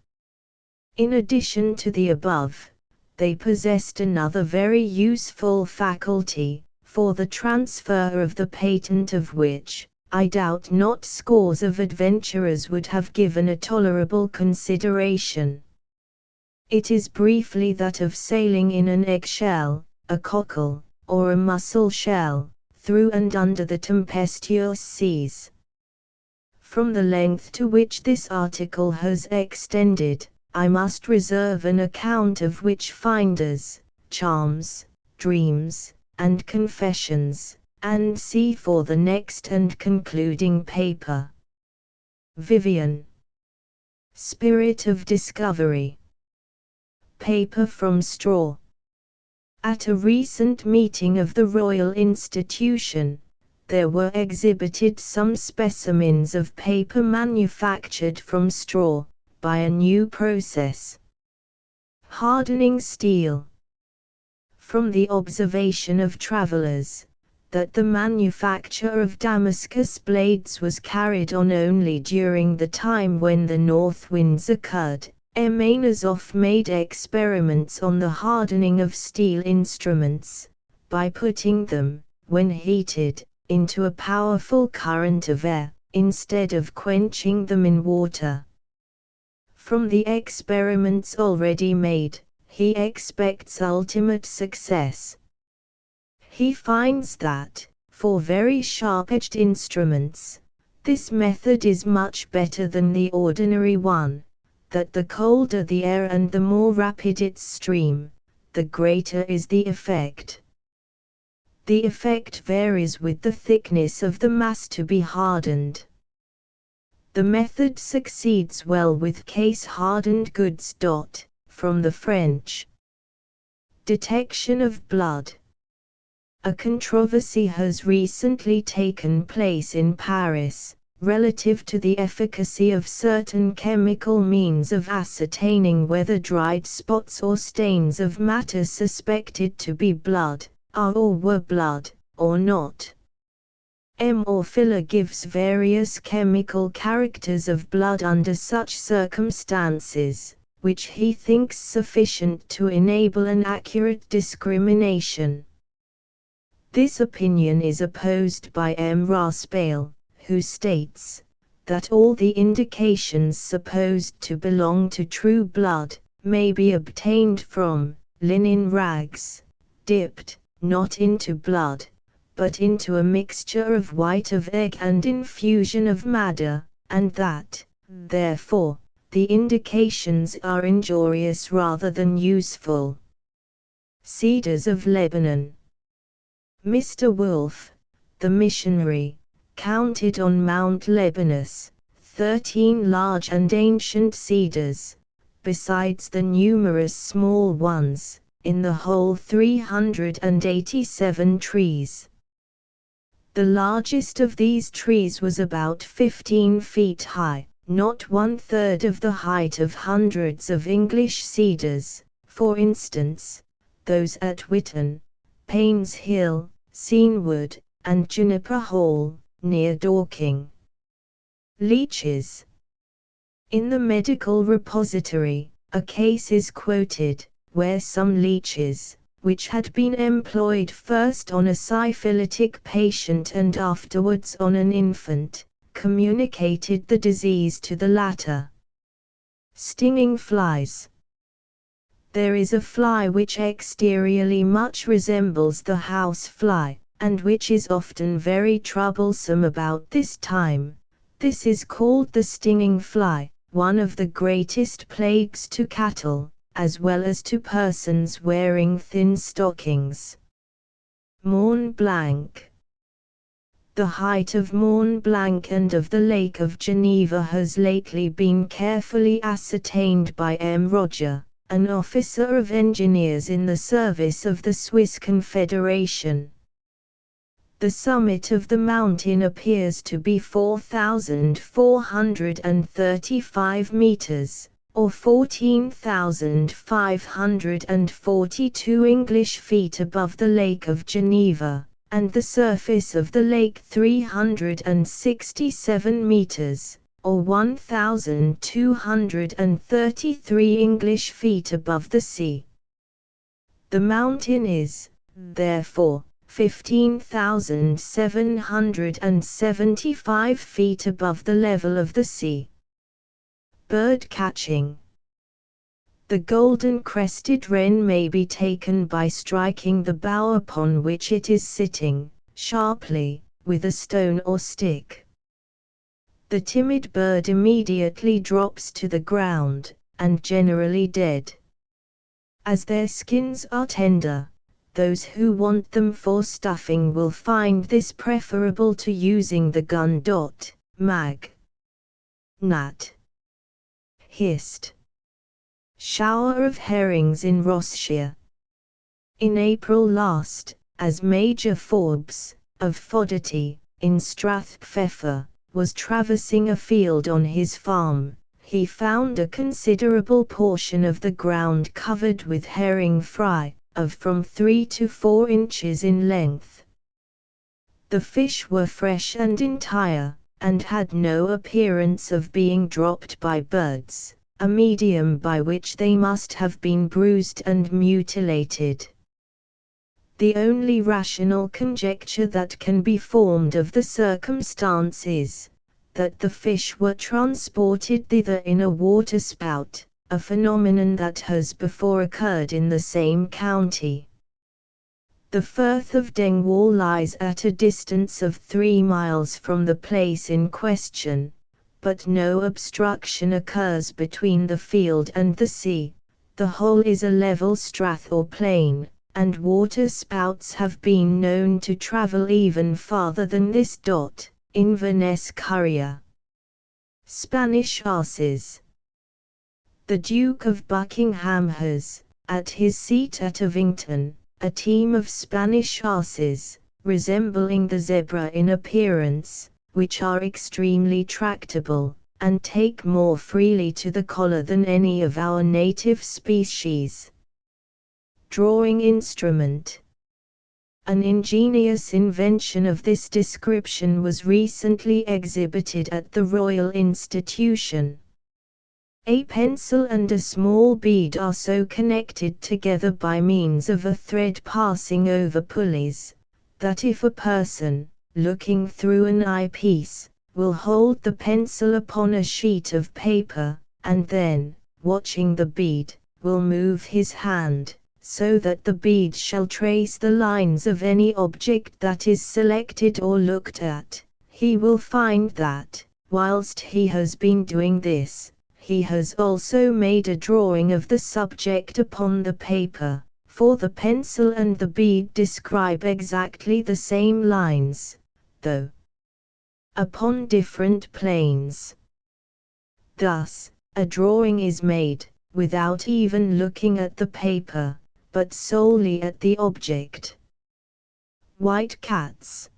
In addition to the above, they possessed another very useful faculty, for the transfer of the patent of which, I doubt not, scores of adventurers would have given a tolerable consideration. It is briefly that of sailing in an egg-shell, a cockle, or a mussel shell, through and under the tempestuous seas. From the length to which this article has extended, I must reserve an account of witch-finders, charms, dreams, and confessions, and see for the next and concluding paper. Vivian. Spirit of Discovery. Paper from straw. At a recent meeting of the Royal Institution, there were exhibited some specimens of paper manufactured from straw, by a new process. Hardening steel. From the observation of travelers, that the manufacture of Damascus blades was carried on only during the time when the north winds occurred, Emanazov made experiments on the hardening of steel instruments, by putting them, when heated, into a powerful current of air, instead of quenching them in water. From the experiments already made, he expects ultimate success. He finds that, for very sharp-edged instruments, this method is much better than the ordinary one, that the colder the air and the more rapid its stream, the greater is the effect. The effect varies with the thickness of the mass to be hardened. The method succeeds well with case-hardened goods. From the French. Detection of blood. A controversy has recently taken place in Paris, relative to the efficacy of certain chemical means of ascertaining whether dried spots or stains of matter suspected to be blood, are or were blood, or not. M. Orfila gives various chemical characters of blood under such circumstances, which he thinks sufficient to enable an accurate discrimination. This opinion is opposed by M. Raspail, who states that all the indications supposed to belong to true blood may be obtained from linen rags, dipped, not into blood, but into a mixture of white of egg and infusion of madder, and that, therefore, the indications are injurious rather than useful. Cedars of Lebanon. Mr. Wolfe, the missionary, counted on Mount Lebanus 13 large and ancient cedars, besides the numerous small ones, in the whole 387 trees. The largest of these trees was about 15 feet high, not 1/3 of the height of hundreds of English cedars, for instance, those at Whitton, Paynes Hill, Seanwood, and Juniper Hall, near Dorking. Leeches. In the medical repository, a case is quoted, where some leeches, which had been employed first on a syphilitic patient and afterwards on an infant, communicated the disease to the latter. Stinging flies. There is a fly which exteriorly much resembles the house fly, and which is often very troublesome about this time. This is called the stinging fly, one of the greatest plagues to cattle, as well as to persons wearing thin stockings. Mont Blanc. The height of Mont Blanc and of the Lake of Geneva has lately been carefully ascertained by M. Roger, an officer of engineers in the service of the Swiss Confederation. The summit of the mountain appears to be 4,435 meters, or 14,542 English feet above the Lake of Geneva, and the surface of the lake 367 meters, or 1,233 English feet above the sea. The mountain is, therefore, 15,775 feet above the level of the sea. Bird catching. The golden-crested wren may be taken by striking the bough upon which it is sitting, sharply, with a stone or stick. The timid bird immediately drops to the ground, and generally dead. As their skins are tender, those who want them for stuffing will find this preferable to using the gun. Mag. Nat. Hist. Shower of herrings in Rossshire. In April last, as Major Forbes, of Fodderty, in Strathpfeffer, was traversing a field on his farm, he found a considerable portion of the ground covered with herring fry, of from 3 to 4 inches in length. The fish were fresh and entire, and had no appearance of being dropped by birds, a medium by which they must have been bruised and mutilated. The only rational conjecture that can be formed of the circumstance is, that the fish were transported thither in a waterspout, a phenomenon that has before occurred in the same county. The Firth of Dingwall lies at a distance of 3 miles from the place in question, but no obstruction occurs between the field and the sea. The whole is a level strath or plain, and waterspouts have been known to travel even farther than this. Inverness Courier. Spanish asses. The Duke of Buckingham has, at his seat at Avington, a team of Spanish asses, resembling the zebra in appearance, which are extremely tractable, and take more freely to the collar than any of our native species. Drawing instrument. An ingenious invention of this description was recently exhibited at the Royal Institution. A pencil and a small bead are so connected together by means of a thread passing over pulleys, that if a person, looking through an eyepiece, will hold the pencil upon a sheet of paper, and then, watching the bead, will move his hand, so that the bead shall trace the lines of any object that is selected or looked at, he will find that, whilst he has been doing this, he has also made a drawing of the subject upon the paper, for the pencil and the bead describe exactly the same lines, though upon different planes. Thus, a drawing is made, without even looking at the paper, but solely at the object. White cats.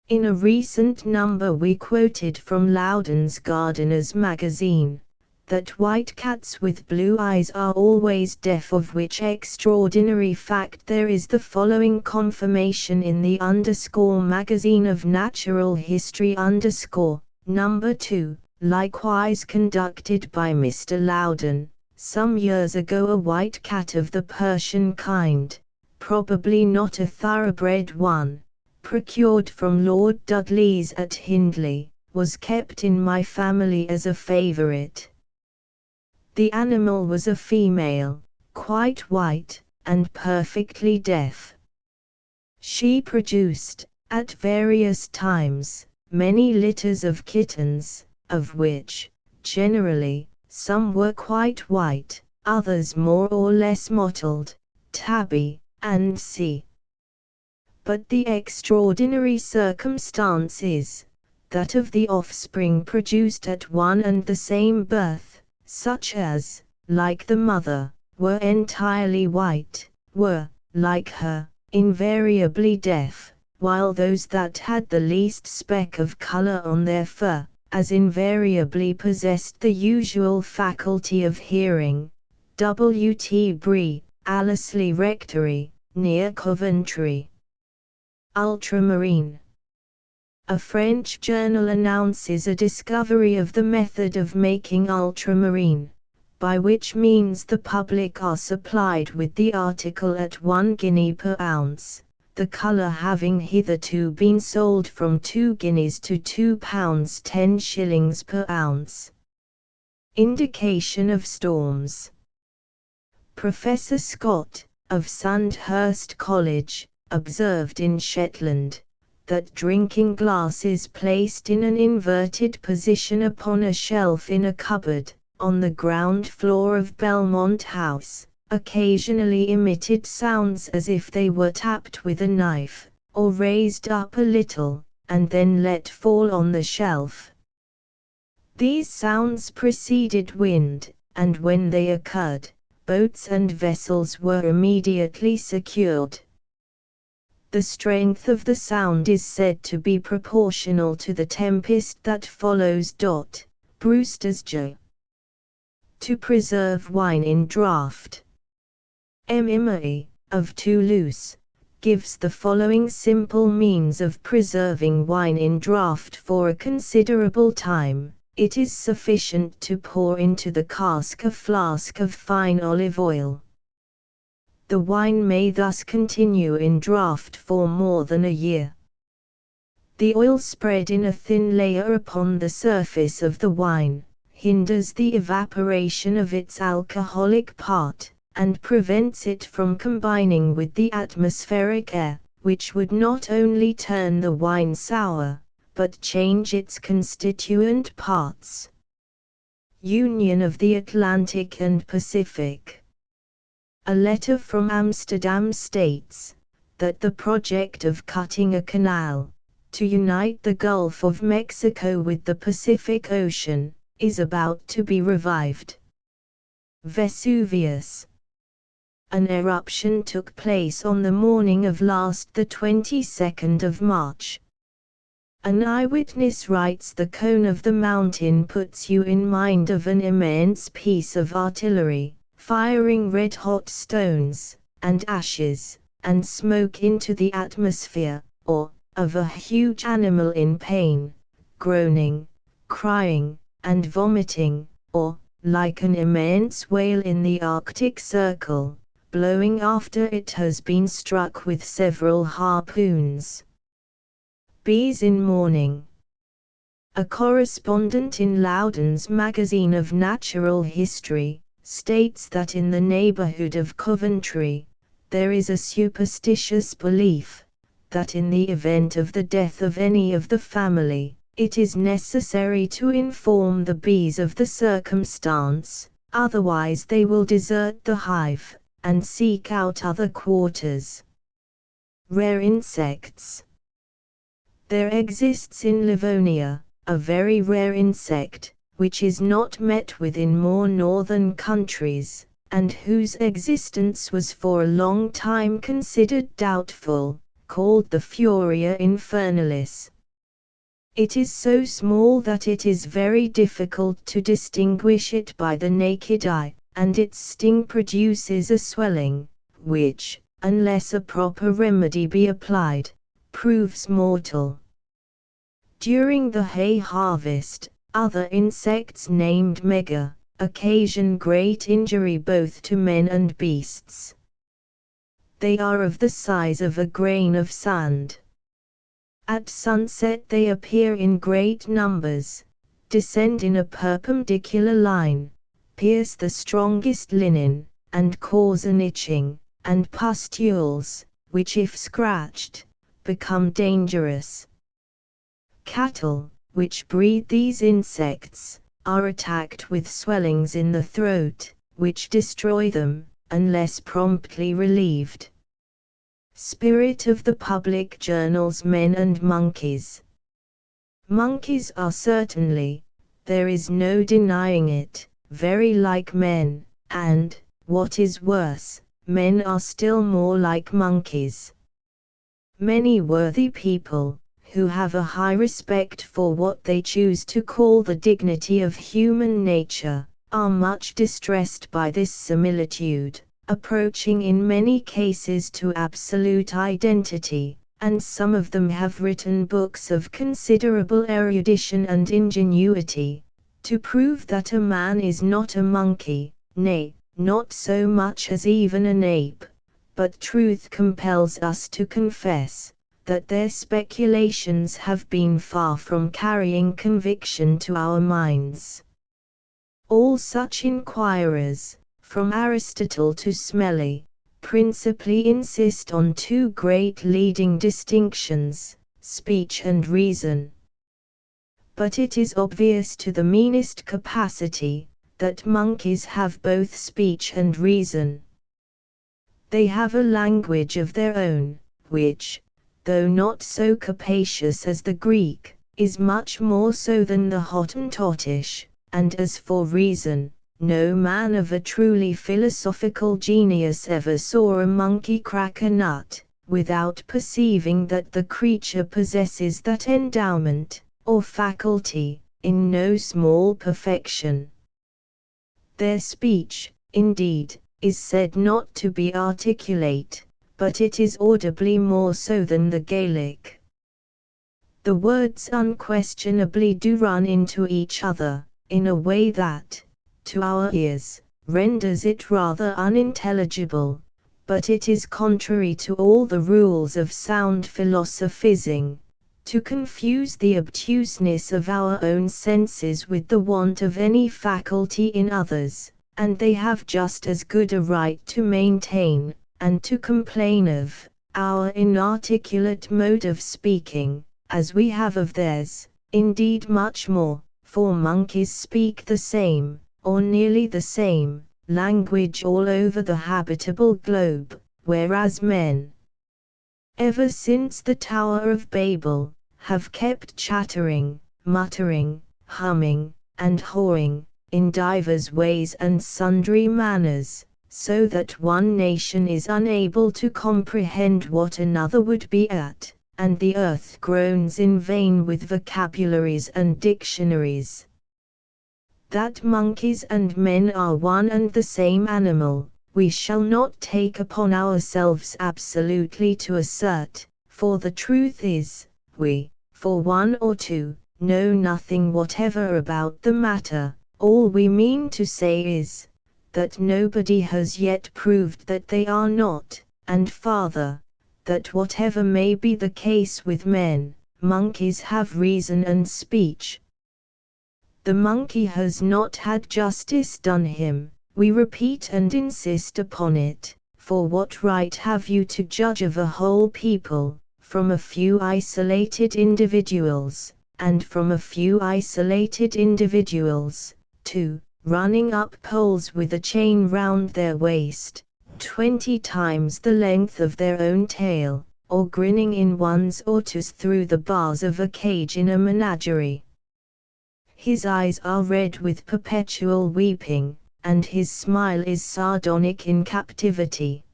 In a recent number we quoted from Loudon's Gardener's Magazine, that white cats with blue eyes are always deaf, of which extraordinary fact there is the following confirmation in the Magazine of Natural History number 2, likewise conducted by Mr. Loudon. Some years ago a white cat of the Persian kind, probably not a thoroughbred one, procured from Lord Dudley's at Hindley, was kept in my family as a favourite. The animal was a female, quite white, and perfectly deaf. She produced, at various times, many litters of kittens, of which, generally, some were quite white, others more or less mottled, tabby, and c. but the extraordinary circumstance is that of the offspring produced at one and the same birth, such as, like the mother, were entirely white, were, like her, invariably deaf, while those that had the least speck of color on their fur, as invariably possessed the usual faculty of hearing. W. T. Bree, Allesley Rectory, near Coventry. Ultramarine. A French journal announces a discovery of the method of making ultramarine, by which means the public are supplied with the article at 1 guinea per ounce, the colour having hitherto been sold from 2 guineas to £2 10 per ounce. Indication of storms. Professor Scott, of Sandhurst College, observed in Shetland, that drinking glasses placed in an inverted position upon a shelf in a cupboard, on the ground floor of Belmont House, occasionally emitted sounds as if they were tapped with a knife, or raised up a little, and then let fall on the shelf. These sounds preceded wind, and when they occurred, boats and vessels were immediately secured. The strength of the sound is said to be proportional to the tempest that follows. Brewster's J. To preserve wine in draught. Emery, of Toulouse, gives the following simple means of preserving wine in draught for a considerable time. It is sufficient to pour into the cask a flask of fine olive oil. The wine may thus continue in draught for more than a year. The oil spread in a thin layer upon the surface of the wine hinders the evaporation of its alcoholic part, and prevents it from combining with the atmospheric air, which would not only turn the wine sour, but change its constituent parts. Union of the Atlantic and Pacific. A letter from Amsterdam states that the project of cutting a canal to unite the Gulf of Mexico with the Pacific Ocean is about to be revived. Vesuvius. An eruption took place on the morning of last the 22nd of March. An eyewitness writes, the cone of the mountain puts you in mind of an immense piece of artillery, firing red-hot stones, and ashes, and smoke into the atmosphere, or, of a huge animal in pain, groaning, crying, and vomiting, or, like an immense whale in the Arctic Circle, blowing after it has been struck with several harpoons. Bees in mourning. A correspondent in Loudon's Magazine of Natural History states that in the neighborhood of Coventry, there is a superstitious belief that in the event of the death of any of the family, it is necessary to inform the bees of the circumstance, otherwise they will desert the hive and seek out other quarters. Rare insects. There exists in Livonia a very rare insect, which is not met with in more northern countries, and whose existence was for a long time considered doubtful, called the Furia infernalis. It is so small that it is very difficult to distinguish it by the naked eye, and its sting produces a swelling, which, unless a proper remedy be applied, proves mortal. During the hay harvest, other insects named mega occasion great injury both to men and beasts. They are of the size of a grain of sand. At sunset they appear in great numbers, descend in a perpendicular line, pierce the strongest linen, and cause an itching, and pustules, which if scratched, become dangerous. Cattle, which breed these insects, are attacked with swellings in the throat, which destroy them, unless promptly relieved. Spirit of the public journals. Men and monkeys. Monkeys are certainly, there is no denying it, very like men, and, what is worse, men are still more like monkeys. Many worthy people, who have a high respect for what they choose to call the dignity of human nature, are much distressed by this similitude, approaching in many cases to absolute identity, and some of them have written books of considerable erudition and ingenuity, to prove that a man is not a monkey, nay, not so much as even an ape. But truth compels us to confess that their speculations have been far from carrying conviction to our minds. All such inquirers, from Aristotle to Smellie, principally insist on two great leading distinctions, speech and reason. But it is obvious to the meanest capacity that monkeys have both speech and reason. They have a language of their own, which, though not so capacious as the Greek, is much more so than the Hottentotish, and as for reason, no man of a truly philosophical genius ever saw a monkey crack a nut, without perceiving that the creature possesses that endowment, or faculty, in no small perfection. Their speech, indeed, is said not to be articulate, but it is audibly more so than the Gaelic. The words unquestionably do run into each other, in a way that, to our ears, renders it rather unintelligible, but it is contrary to all the rules of sound philosophizing, to confuse the obtuseness of our own senses with the want of any faculty in others. And they have just as good a right to maintain, and to complain of, our inarticulate mode of speaking, as we have of theirs, indeed much more, for monkeys speak the same, or nearly the same, language all over the habitable globe, whereas men, ever since the Tower of Babel, have kept chattering, muttering, humming, and hawing, in divers ways and sundry manners, so that one nation is unable to comprehend what another would be at, and the earth groans in vain with vocabularies and dictionaries. That monkeys and men are one and the same animal, we shall not take upon ourselves absolutely to assert, for the truth is, we, for one or two, know nothing whatever about the matter. All we mean to say is, that nobody has yet proved that they are not, and farther, that whatever may be the case with men, monkeys have reason and speech. The monkey has not had justice done him, we repeat and insist upon it, for what right have you to judge of a whole people, from a few isolated individuals, and from a few isolated individuals, to, running up poles with a chain round their waist, 20 times the length of their own tail, or grinning in ones or twos through the bars of a cage in a menagerie. His eyes are red with perpetual weeping, and his smile is sardonic in captivity.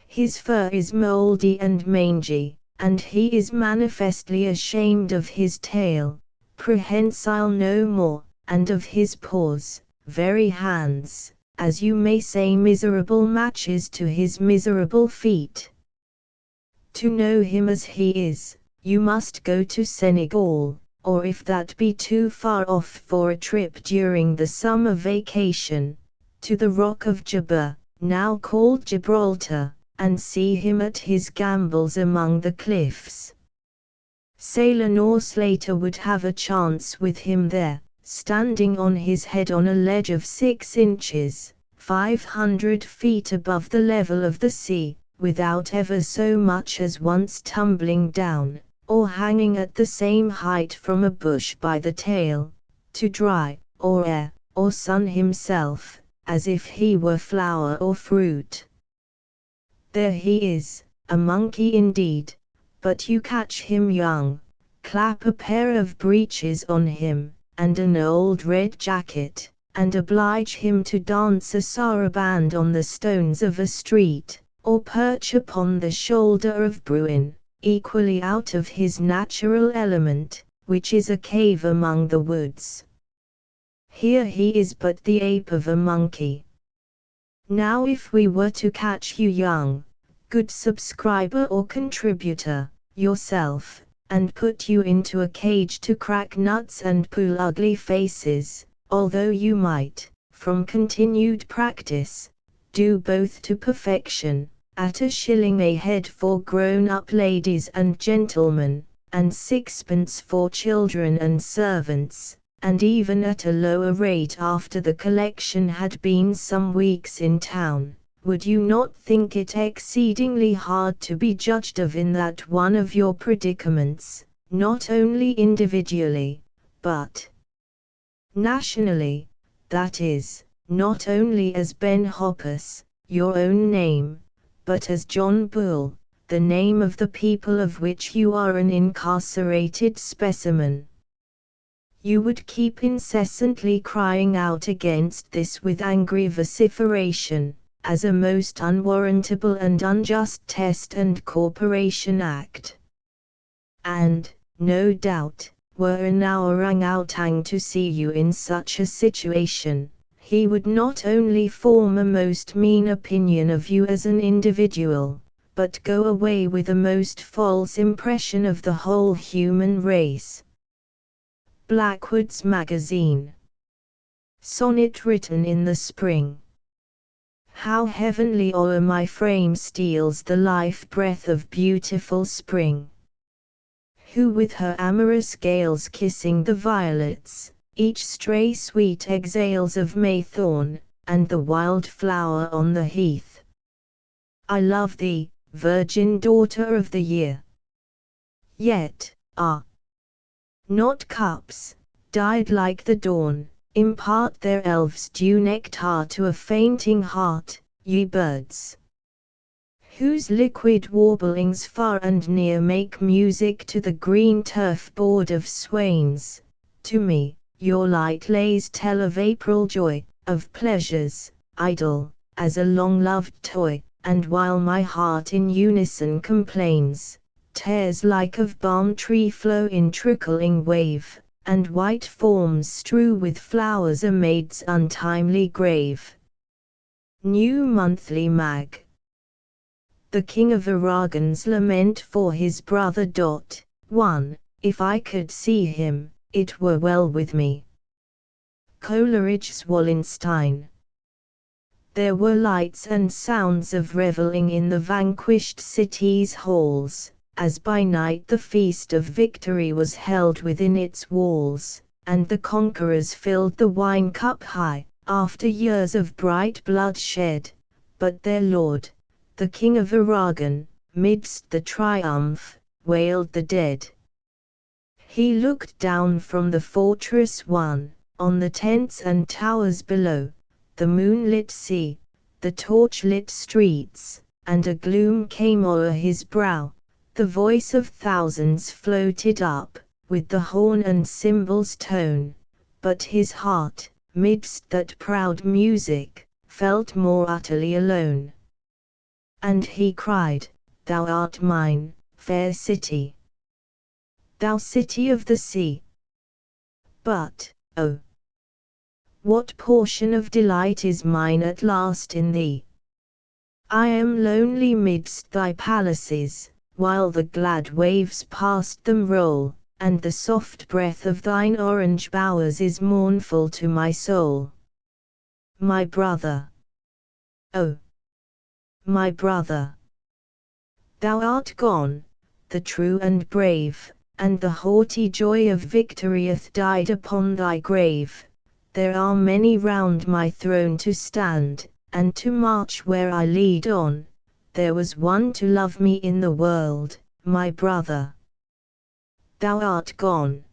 His fur is mouldy and mangy, and he is manifestly ashamed of his tail, prehensile no more, and of his paws, very hands, as you may say miserable matches to his miserable feet. To know him as he is, you must go to Senegal, or if that be too far off for a trip during the summer vacation, to the Rock of Jabba, now called Gibraltar, and see him at his gambols among the cliffs. Sailor nor Slater would have a chance with him there, standing on his head on a ledge of 6 inches, 500 feet above the level of the sea, without ever so much as once tumbling down, or hanging at the same height from a bush by the tail, to dry, or air, or sun himself, as if he were flower or fruit. There he is, a monkey indeed, but you catch him young, clap a pair of breeches on him, and an old red jacket, and oblige him to dance a saraband on the stones of a street, or perch upon the shoulder of Bruin, equally out of his natural element, which is a cave among the woods. Here he is but the ape of a monkey. Now if we were to catch you young, good subscriber or contributor, yourself, and put you into a cage to crack nuts and pull ugly faces, although you might, from continued practice, do both to perfection, at £1 a head for grown-up ladies and gentlemen, and 6d for children and servants, and even at a lower rate after the collection had been some weeks in town, would you not think it exceedingly hard to be judged of in that one of your predicaments, not only individually, but nationally, that is, not only as Ben Hoppus, your own name, but as John Bull, the name of the people of which you are an incarcerated specimen? You would keep incessantly crying out against this with angry vociferation, as a most unwarrantable and unjust test and corporation act. And, no doubt, were an orang-outang to see you in such a situation, he would not only form a most mean opinion of you as an individual, but go away with a most false impression of the whole human race. Blackwood's Magazine. Sonnet written in the spring. How heavenly o'er my frame steals the life breath of beautiful spring, who with her amorous gales kissing the violets, each stray sweet exhales of Maythorn, and the wild flower on the heath. I love thee, virgin daughter of the year. Yet, not cups, dyed like the dawn, impart their elves' dew nectar to a fainting heart, ye birds, whose liquid warblings far and near make music to the green turf board of swains. To me, your light lays tell of April joy, of pleasures, idle, as a long-loved toy, and while my heart in unison complains, tears like of balm tree flow in trickling wave, and white forms strew with flowers a maid's untimely grave. New Monthly Mag. The King of Aragon's lament for his brother. 1. If I could see him, it were well with me. Coleridge's Wallenstein. There were lights and sounds of revelling in the vanquished city's halls, as by night the feast of victory was held within its walls, and the conquerors filled the wine-cup high, after years of bright bloodshed, but their lord, the King of Aragon, midst the triumph, wailed the dead. He looked down from the fortress one, on the tents and towers below, the moonlit sea, the torch-lit streets, and a gloom came o'er his brow. The voice of thousands floated up, with the horn and cymbals' tone, but his heart, midst that proud music, felt more utterly alone. And he cried, Thou art mine, fair city, thou city of the sea. But, oh, what portion of delight is mine at last in thee? I am lonely midst thy palaces, while the glad waves past them roll, and the soft breath of thine orange bowers is mournful to my soul. My brother, oh, my brother, thou art gone, the true and brave, and the haughty joy of victory hath died upon thy grave. There are many round my throne to stand, and to march where I lead on. There was one to love me in the world, my brother. Thou art gone.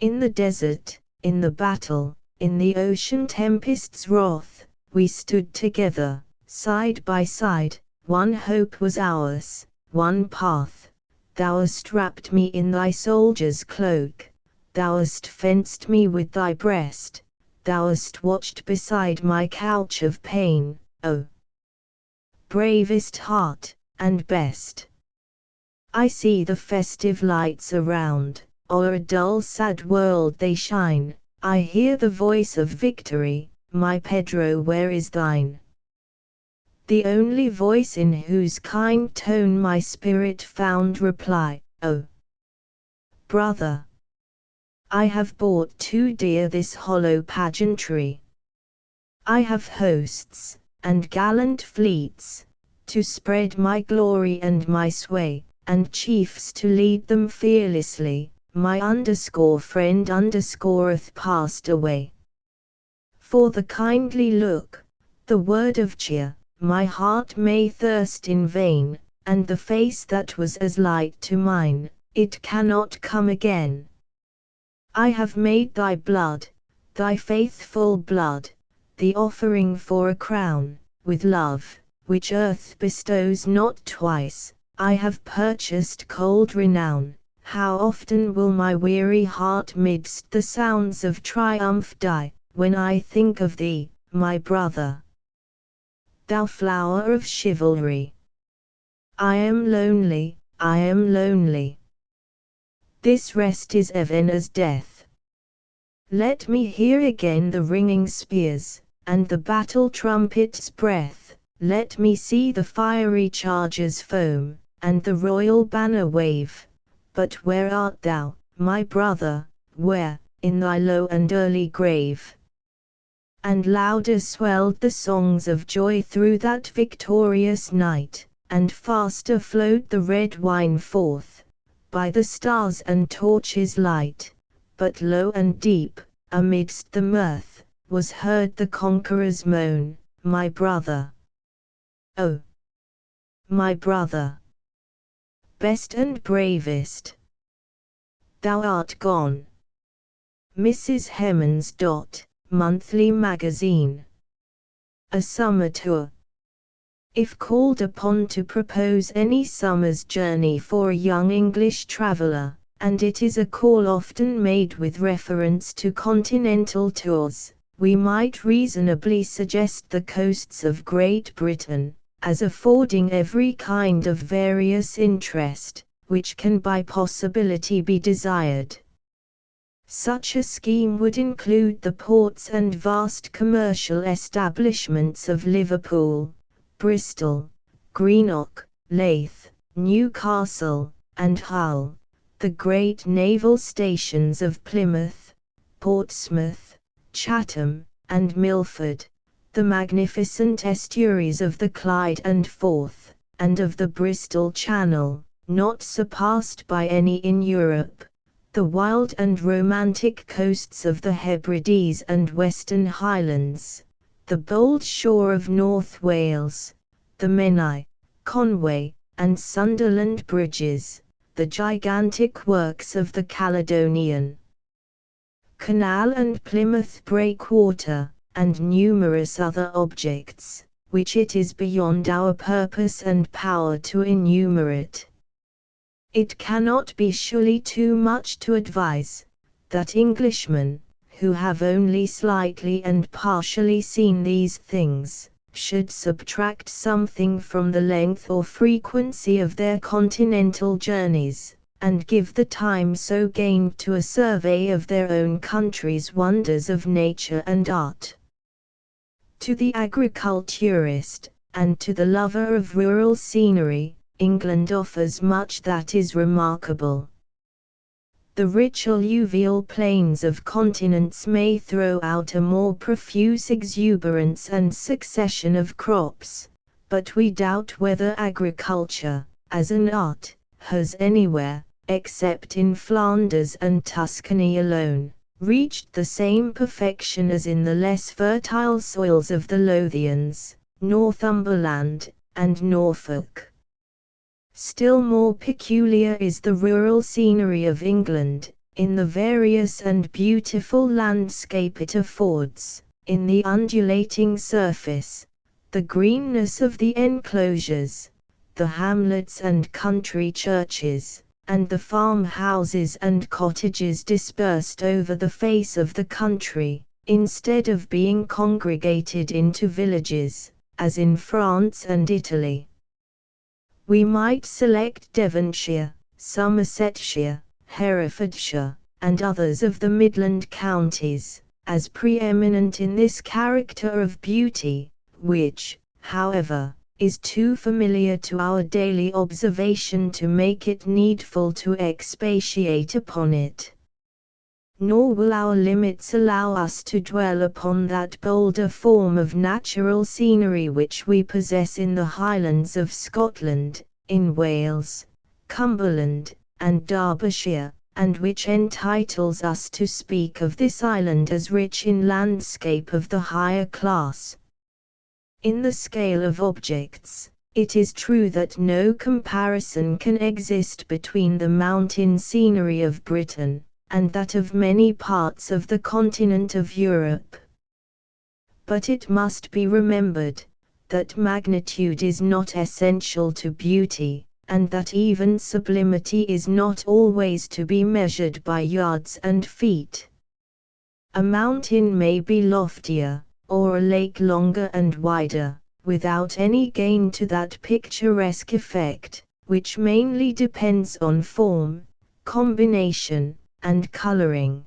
In the desert, in the battle, in the ocean tempest's wrath, we stood together, side by side, one hope was ours, one path. Thou hast wrapped me in thy soldier's cloak, thou hast fenced me with thy breast, thou hast watched beside my couch of pain, O bravest heart, and best. I see the festive lights around, o'er a dull sad world they shine, I hear the voice of victory, my Pedro, where is thine? The only voice in whose kind tone my spirit found reply, O brother, I have bought too dear this hollow pageantry. I have hosts, and gallant fleets, to spread my glory and my sway, and chiefs to lead them fearlessly, my friend hath passed away. For the kindly look, the word of cheer, my heart may thirst in vain, and the face that was as light to mine, it cannot come again. I have made thy blood, thy faithful blood, the offering for a crown, with love, which earth bestows not twice, I have purchased cold renown. How often will my weary heart midst the sounds of triumph die, when I think of thee, my brother, thou flower of chivalry. I am lonely, I am lonely. This rest is even as death. Let me hear again the ringing spears, and the battle trumpet's breath, let me see the fiery chargers foam, and the royal banner wave. But where art thou, my brother, where, in thy low and early grave? And louder swelled the songs of joy through that victorious night, and faster flowed the red wine forth, by the stars and torches' light, but low and deep, amidst the mirth, was heard the conqueror's moan, my brother. Oh, my brother, best and bravest, thou art gone. Mrs. Hemans. Monthly Magazine. A Summer Tour. If called upon to propose any summer's journey for a young English traveller, and it is a call often made with reference to continental tours, we might reasonably suggest the coasts of Great Britain, as affording every kind of various interest, which can by possibility be desired. Such a scheme would include the ports and vast commercial establishments of Liverpool, Bristol, Greenock, Leith, Newcastle, and Hull, the great naval stations of Plymouth, Portsmouth, Chatham, and Milford, the magnificent estuaries of the Clyde and Forth, and of the Bristol Channel, not surpassed by any in Europe, the wild and romantic coasts of the Hebrides and Western Highlands, the bold shore of North Wales, the Menai, Conway, and Sunderland bridges, the gigantic works of the Caledonian Canal and Plymouth breakwater, and numerous other objects, which it is beyond our purpose and power to enumerate. It cannot be surely too much to advise, that Englishmen, who have only slightly and partially seen these things, should subtract something from the length or frequency of their continental journeys, and give the time so gained to a survey of their own country's wonders of nature and art. To the agriculturist, and to the lover of rural scenery, England offers much that is remarkable. The rich alluvial plains of continents may throw out a more profuse exuberance and succession of crops, but we doubt whether agriculture, as an art, has anywhere, except in Flanders and Tuscany alone, reached the same perfection as in the less fertile soils of the Lothians, Northumberland, and Norfolk. Still more peculiar is the rural scenery of England, in the various and beautiful landscape it affords, in the undulating surface, the greenness of the enclosures, the hamlets and country churches, and the farmhouses and cottages dispersed over the face of the country, instead of being congregated into villages, as in France and Italy. We might select Devonshire, Somersetshire, Herefordshire, and others of the Midland counties, as preeminent in this character of beauty, which, however, is too familiar to our daily observation to make it needful to expatiate upon it. Nor will our limits allow us to dwell upon that bolder form of natural scenery which we possess in the Highlands of Scotland, in Wales, Cumberland, and Derbyshire, and which entitles us to speak of this island as rich in landscape of the higher class. In the scale of objects, it is true that no comparison can exist between the mountain scenery of Britain and that of many parts of the continent of Europe. But it must be remembered that magnitude is not essential to beauty, and that even sublimity is not always to be measured by yards and feet. A mountain may be loftier, or a lake longer and wider, without any gain to that picturesque effect, which mainly depends on form, combination, and coloring.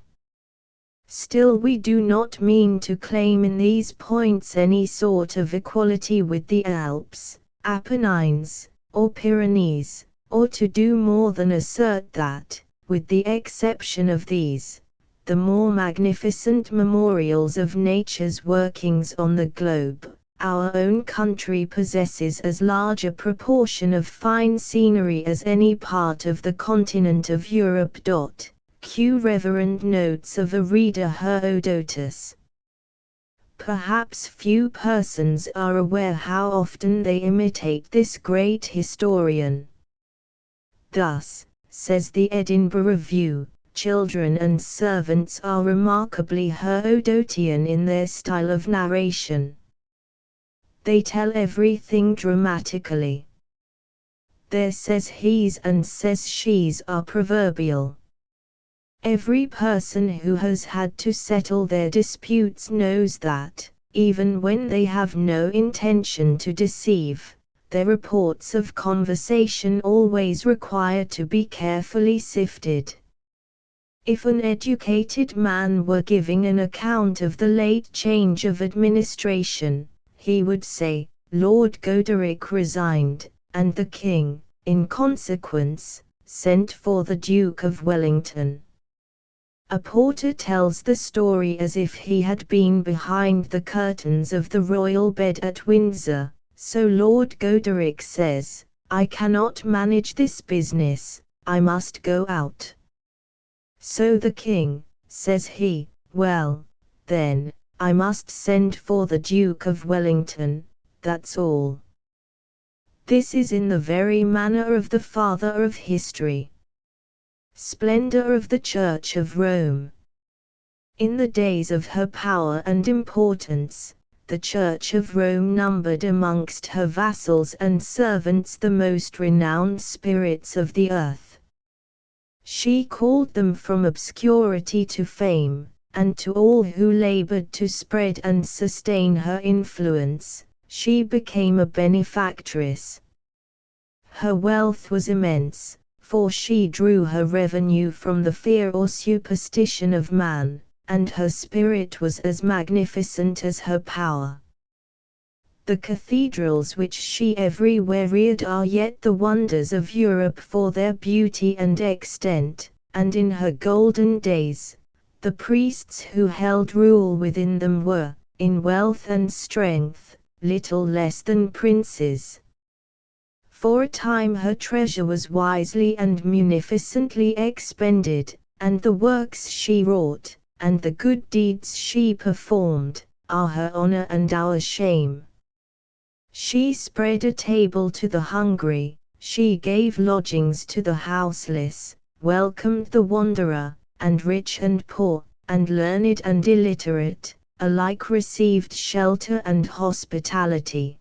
Still, we do not mean to claim in these points any sort of equality with the Alps, Apennines, or Pyrenees, or to do more than assert that, with the exception of these, the more magnificent memorials of nature's workings on the globe, our own country possesses as large a proportion of fine scenery as any part of the continent of Europe. Q. Reverend notes of a reader Herodotus. Perhaps few persons are aware how often they imitate this great historian. Thus, says the Edinburgh Review, children and servants are remarkably Herodotian in their style of narration. They tell everything dramatically. Their says he's and says she's are proverbial. Every person who has had to settle their disputes knows that, even when they have no intention to deceive, their reports of conversation always require to be carefully sifted. If an educated man were giving an account of the late change of administration, he would say, Lord Goderic resigned, and the King, in consequence, sent for the Duke of Wellington. A porter tells the story as if he had been behind the curtains of the royal bed at Windsor, so Lord Goderic says, I cannot manage this business, I must go out. So the King, says he, well, then, I must send for the Duke of Wellington, that's all. This is in the very manner of the father of history. Splendor of the Church of Rome. In the days of her power and importance, the Church of Rome numbered amongst her vassals and servants the most renowned spirits of the earth. She called them from obscurity to fame, and to all who labored to spread and sustain her influence, she became a benefactress. Her wealth was immense, for she drew her revenue from the fear or superstition of man, and her spirit was as magnificent as her power. The cathedrals which she everywhere reared are yet the wonders of Europe for their beauty and extent, and in her golden days, the priests who held rule within them were, in wealth and strength, little less than princes. For a time her treasure was wisely and munificently expended, and the works she wrought, and the good deeds she performed, are her honor and our shame. She spread a table to the hungry, she gave lodgings to the houseless, welcomed the wanderer, and rich and poor, and learned and illiterate, alike received shelter and hospitality.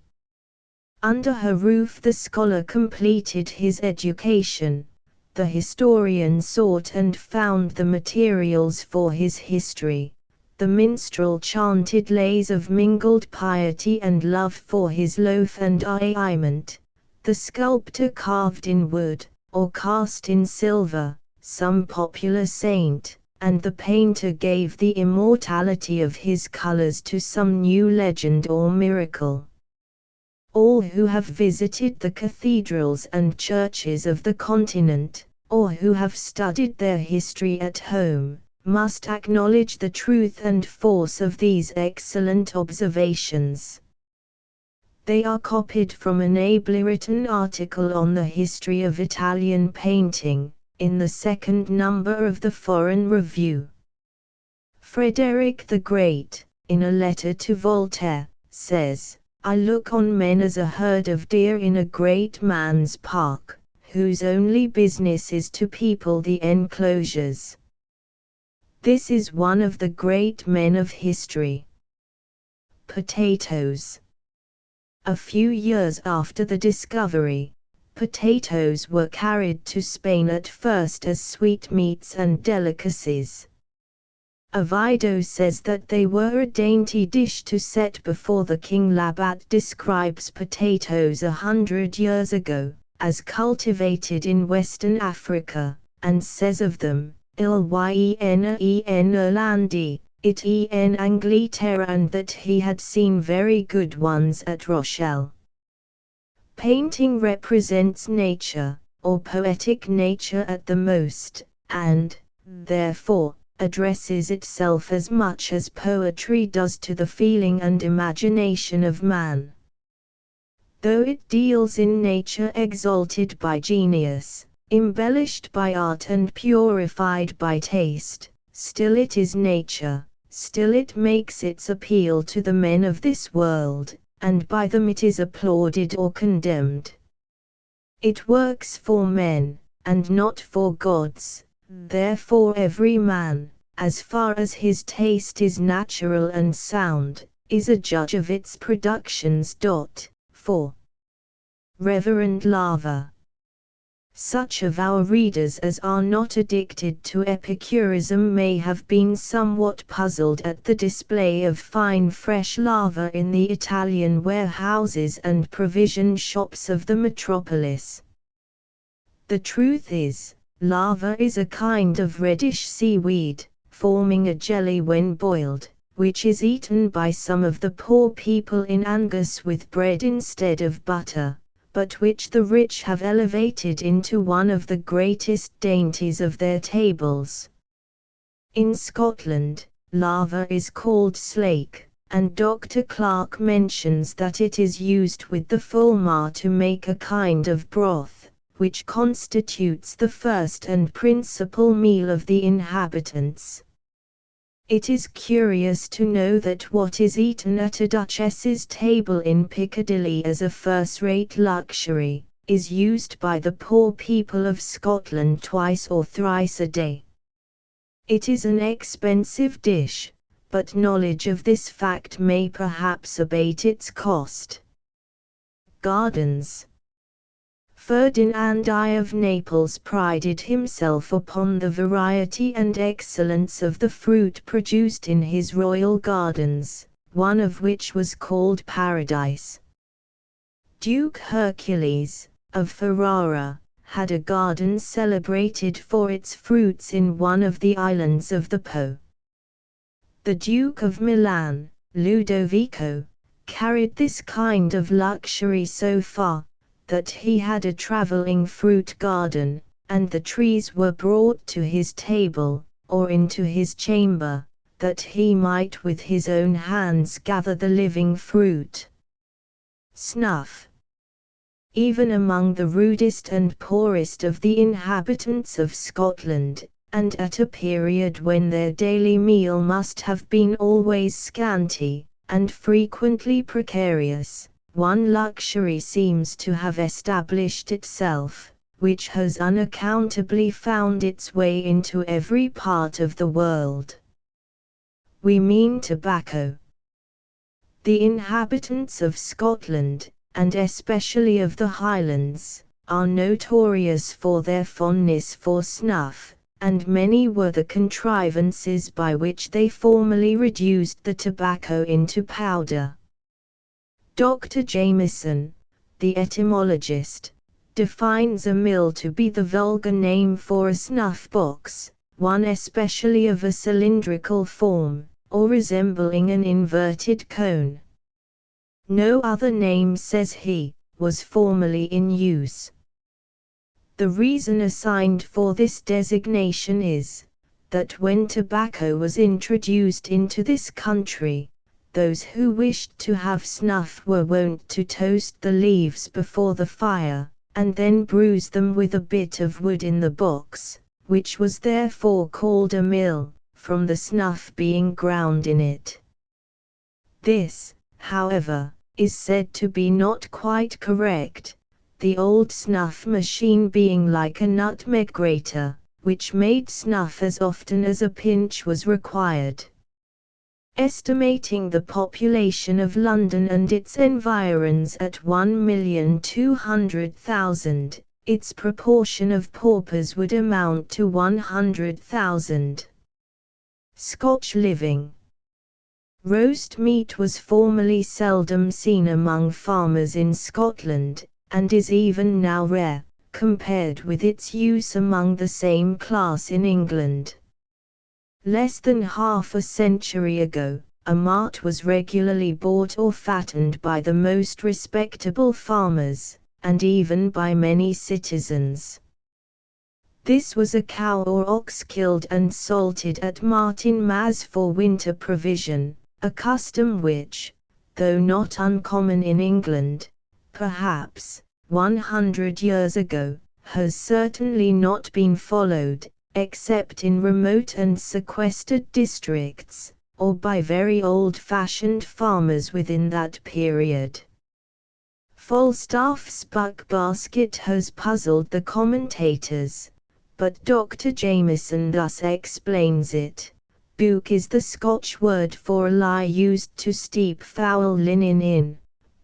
Under her roof the scholar completed his education, the historian sought and found the materials for his history, the minstrel chanted lays of mingled piety and love for his loaf and aliment, the sculptor carved in wood, or cast in silver, some popular saint, and the painter gave the immortality of his colors to some new legend or miracle. All who have visited the cathedrals and churches of the continent, or who have studied their history at home, must acknowledge the truth and force of these excellent observations. They are copied from an ably written article on the history of Italian painting, in the second number of the Foreign Review. Frederick the Great, in a letter to Voltaire, says, "I look on men as a herd of deer in a great man's park, whose only business is to people the enclosures." This is one of the great men of history. Potatoes. A few years after the discovery, potatoes were carried to Spain at first as sweetmeats and delicacies. Oviedo says that they were a dainty dish to set before the king. Labat describes potatoes 100 years ago, as cultivated in Western Africa, and says of them, "Il y en Irlande, it en Angleterre," and that he had seen very good ones at Rochelle. Painting represents nature, or poetic nature at the most, and, therefore, addresses itself as much as poetry does to the feeling and imagination of man. Though it deals in nature exalted by genius, embellished by art and purified by taste, still it is nature, still it makes its appeal to the men of this world, and by them it is applauded or condemned. It works for men, and not for gods. Therefore every man, as far as his taste is natural and sound, is a judge of its productions. 4. Reverend Lava. Such of our readers as are not addicted to epicurism may have been somewhat puzzled at the display of fine fresh lava in the Italian warehouses and provision shops of the metropolis. The truth is, lava is a kind of reddish seaweed, forming a jelly when boiled, which is eaten by some of the poor people in Angus with bread instead of butter, but which the rich have elevated into one of the greatest dainties of their tables. In Scotland, lava is called slake, and Dr. Clarke mentions that it is used with the fulmar to make a kind of broth, which constitutes the first and principal meal of the inhabitants. It is curious to know that what is eaten at a duchess's table in Piccadilly as a first-rate luxury, is used by the poor people of Scotland twice or thrice a day. It is an expensive dish, but knowledge of this fact may perhaps abate its cost. Gardens. Ferdinand I of Naples prided himself upon the variety and excellence of the fruit produced in his royal gardens, one of which was called Paradise. Duke Hercules, of Ferrara, had a garden celebrated for its fruits in one of the islands of the Po. The Duke of Milan, Ludovico, carried this kind of luxury so far, that he had a travelling fruit garden, and the trees were brought to his table, or into his chamber, that he might with his own hands gather the living fruit. Snuff. Even among the rudest and poorest of the inhabitants of Scotland, and at a period when their daily meal must have been always scanty, and frequently precarious, one luxury seems to have established itself, which has unaccountably found its way into every part of the world. we mean tobacco. The inhabitants of Scotland, and especially of the Highlands, are notorious for their fondness for snuff, and many were the contrivances by which they formerly reduced the tobacco into powder. Dr. Jameson, the etymologist, defines a mill to be the vulgar name for a snuff box, one especially of a cylindrical form, or resembling an inverted cone. No other name, says he, was formerly in use. The reason assigned for this designation is, that when tobacco was introduced into this country, those who wished to have snuff were wont to toast the leaves before the fire, and then bruise them with a bit of wood in the box, which was therefore called a mill, from the snuff being ground in it. This, however, is said to be not quite correct, the old snuff machine being like a nutmeg grater, which made snuff as often as a pinch was required. Estimating the population of London and its environs at 1,200,000, its proportion of paupers would amount to 100,000. Scotch living. Roast meat was formerly seldom seen among farmers in Scotland, and is even now rare, compared with its use among the same class in England. Less than half a century ago, a mart was regularly bought or fattened by the most respectable farmers, and even by many citizens. This was a cow or ox killed and salted at Martin Mas for winter provision, a custom which, though not uncommon in England, perhaps 100 years ago, has certainly not been followed, except in remote and sequestered districts, or by very old-fashioned farmers within that period. Falstaff's buck basket has puzzled the commentators, but Dr. Jameson thus explains it. Buke is the Scotch word for a lye used to steep foul linen in,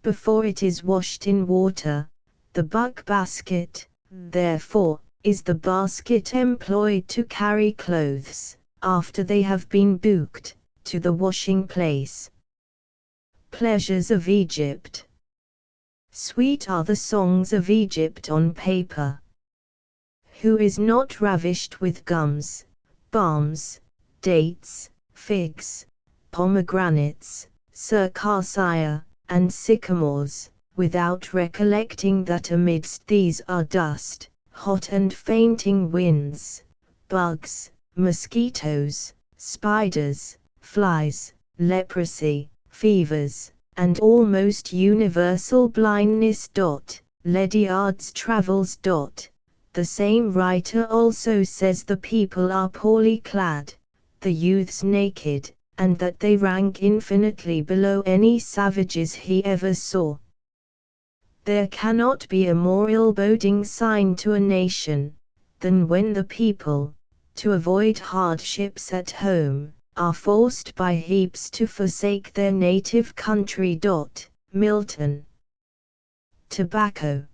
before it is washed in water. The buck basket, therefore, is the basket employed to carry clothes, after they have been buked, to the washing place. Pleasures of Egypt. Sweet are the songs of Egypt on paper. Who is not ravished with gums, balms, dates, figs, pomegranates, circassia, and sycamores, without recollecting that amidst these are dust, hot and fainting winds, bugs, mosquitoes, spiders, flies, leprosy, fevers, and almost universal blindness. Ledyard's Travels. The same writer also says the people are poorly clad, the youths naked, and that they rank infinitely below any savages he ever saw. There cannot be a more ill-boding sign to a nation, than when the people, to avoid hardships at home, are forced by heaps to forsake their native country. Milton. Tobacco.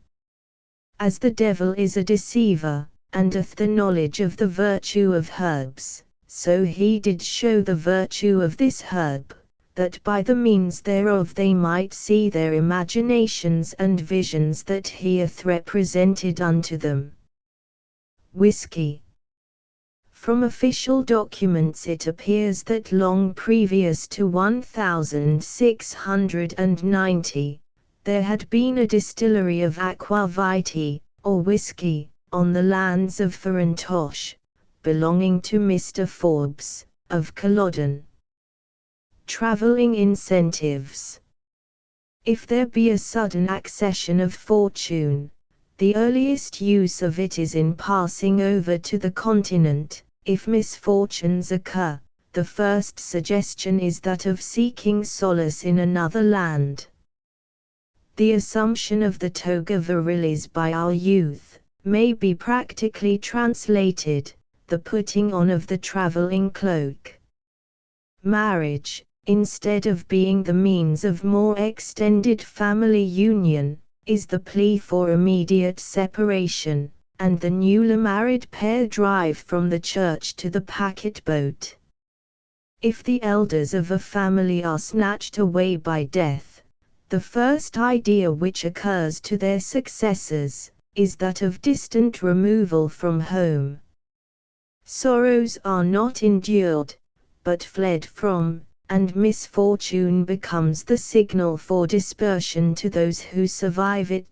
As the devil is a deceiver, and hath the knowledge of the virtue of herbs, so he did show the virtue of this herb, that by the means thereof they might see their imaginations and visions that he hath represented unto them. Whiskey. From official documents it appears that long previous to 1690, there had been a distillery of aqua vitae, or whiskey, on the lands of Farantosh, belonging to Mr. Forbes, of Culloden. Travelling incentives. If there be a sudden accession of fortune, the earliest use of it is in passing over to the continent. If misfortunes occur, the first suggestion is that of seeking solace in another land. The assumption of the toga virilis by our youth may be practically translated, the putting on of the travelling cloak. Marriage, instead of being the means of more extended family union, is the plea for immediate separation, and the newly married pair drive from the church to the packet boat. If the elders of a family are snatched away by death, the first idea which occurs to their successors is that of distant removal from home. Sorrows are not endured, but fled from, and misfortune becomes the signal for dispersion to those who survive it.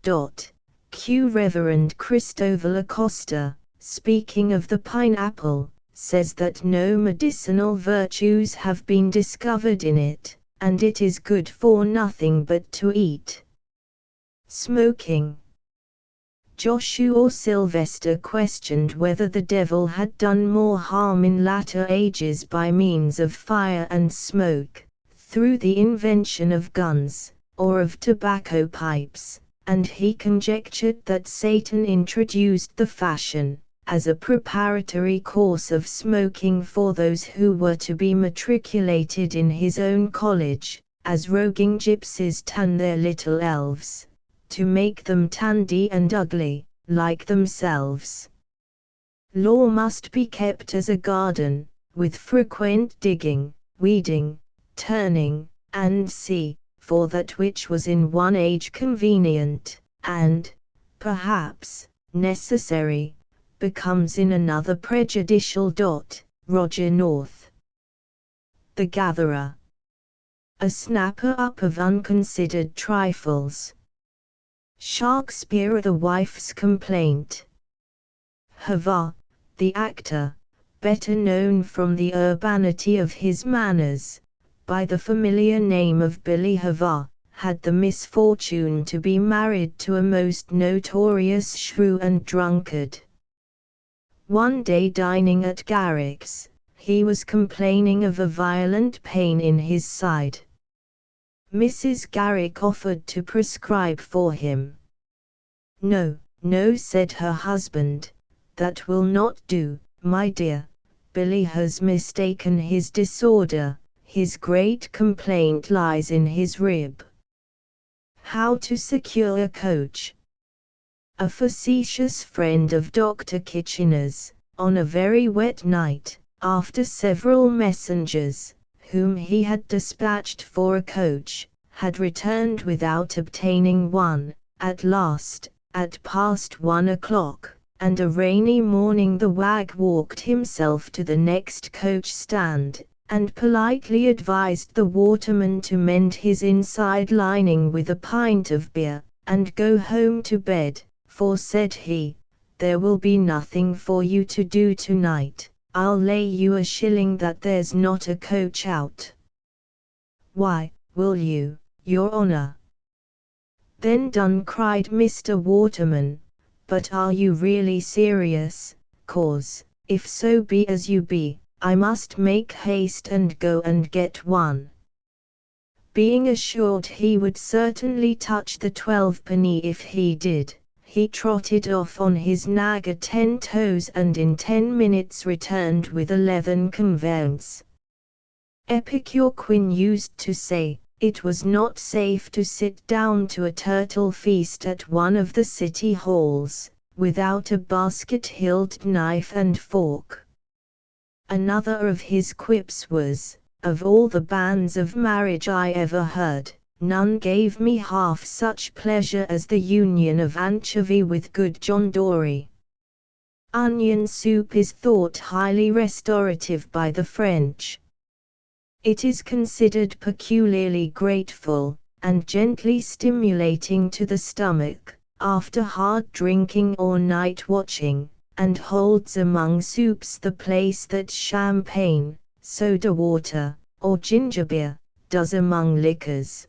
Q. Reverend Christopher Acosta, speaking of the pineapple, says that no medicinal virtues have been discovered in it, and it is good for nothing but to eat. Smoking. Joshua Sylvester questioned whether the devil had done more harm in latter ages by means of fire and smoke, through the invention of guns, or of tobacco pipes, and he conjectured that Satan introduced the fashion, as a preparatory course of smoking for those who were to be matriculated in his own college, as roguing gypsies tan their little elves, to make them tandy and ugly, like themselves. Law must be kept as a garden, with frequent digging, weeding, turning, and for that which was in one age convenient, and, perhaps, necessary, becomes in another prejudicial. Roger North. The Gatherer. A snapper up of unconsidered trifles. Shakespeare. The Wife's Complaint. Havard, the actor, better known from the urbanity of his manners, by the familiar name of Billy Havard, had the misfortune to be married to a most notorious shrew and drunkard. One day dining at Garrick's, he was complaining of a violent pain in his side. Mrs. Garrick offered to prescribe for him. "No, no," said her husband, "that will not do, my dear. Billy has mistaken his disorder, his great complaint lies in his rib." How to secure a coach. A facetious friend of Dr. Kitchener's, on a very wet night, after several messengers, whom he had dispatched for a coach, had returned without obtaining one. At last, at past 1 o'clock, and a rainy morning, the wag walked himself to the next coach stand, and politely advised the waterman to mend his inside lining with a pint of beer, and go home to bed, for, said he, there will be nothing for you to do tonight. I'll lay you a shilling that there's not a coach out. "Why, will you, your honour?" "Then done," cried Mr. Waterman. "But are you really serious? 'Cause, if so be as you be, I must make haste and go and get one." Being assured he would certainly touch the 12 penny if he did, he trotted off on his nag at 10 toes, and in 10 minutes returned with a leathern conveyance. Epicure Quin used to say, it was not safe to sit down to a turtle feast at one of the city halls, without a basket-hilted knife and fork. Another of his quips was, "Of all the banns of marriage I ever heard, none gave me half such pleasure as the union of anchovy with good John Dory." Onion soup is thought highly restorative by the French. It is considered peculiarly grateful, and gently stimulating to the stomach, after hard drinking or night watching, and holds among soups the place that champagne, soda water, or ginger beer, does among liquors.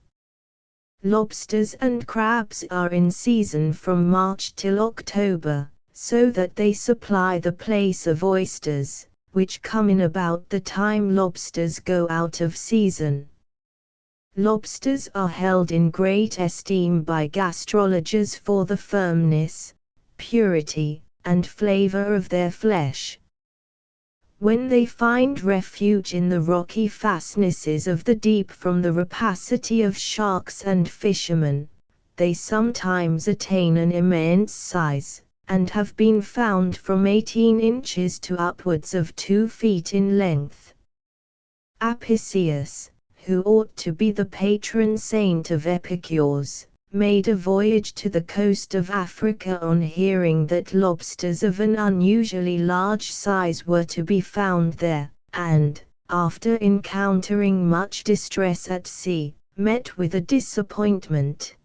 Lobsters and crabs are in season from March till October, so that they supply the place of oysters, which come in about the time lobsters go out of season. Lobsters are held in great esteem by gastrologers for the firmness, purity, and flavor of their flesh. When they find refuge in the rocky fastnesses of the deep from the rapacity of sharks and fishermen, they sometimes attain an immense size, and have been found from 18 inches to upwards of 2 feet in length. Apicius, who ought to be the patron saint of epicures, made a voyage to the coast of Africa on hearing that lobsters of an unusually large size were to be found there, and, after encountering much distress at sea, met with a disappointment.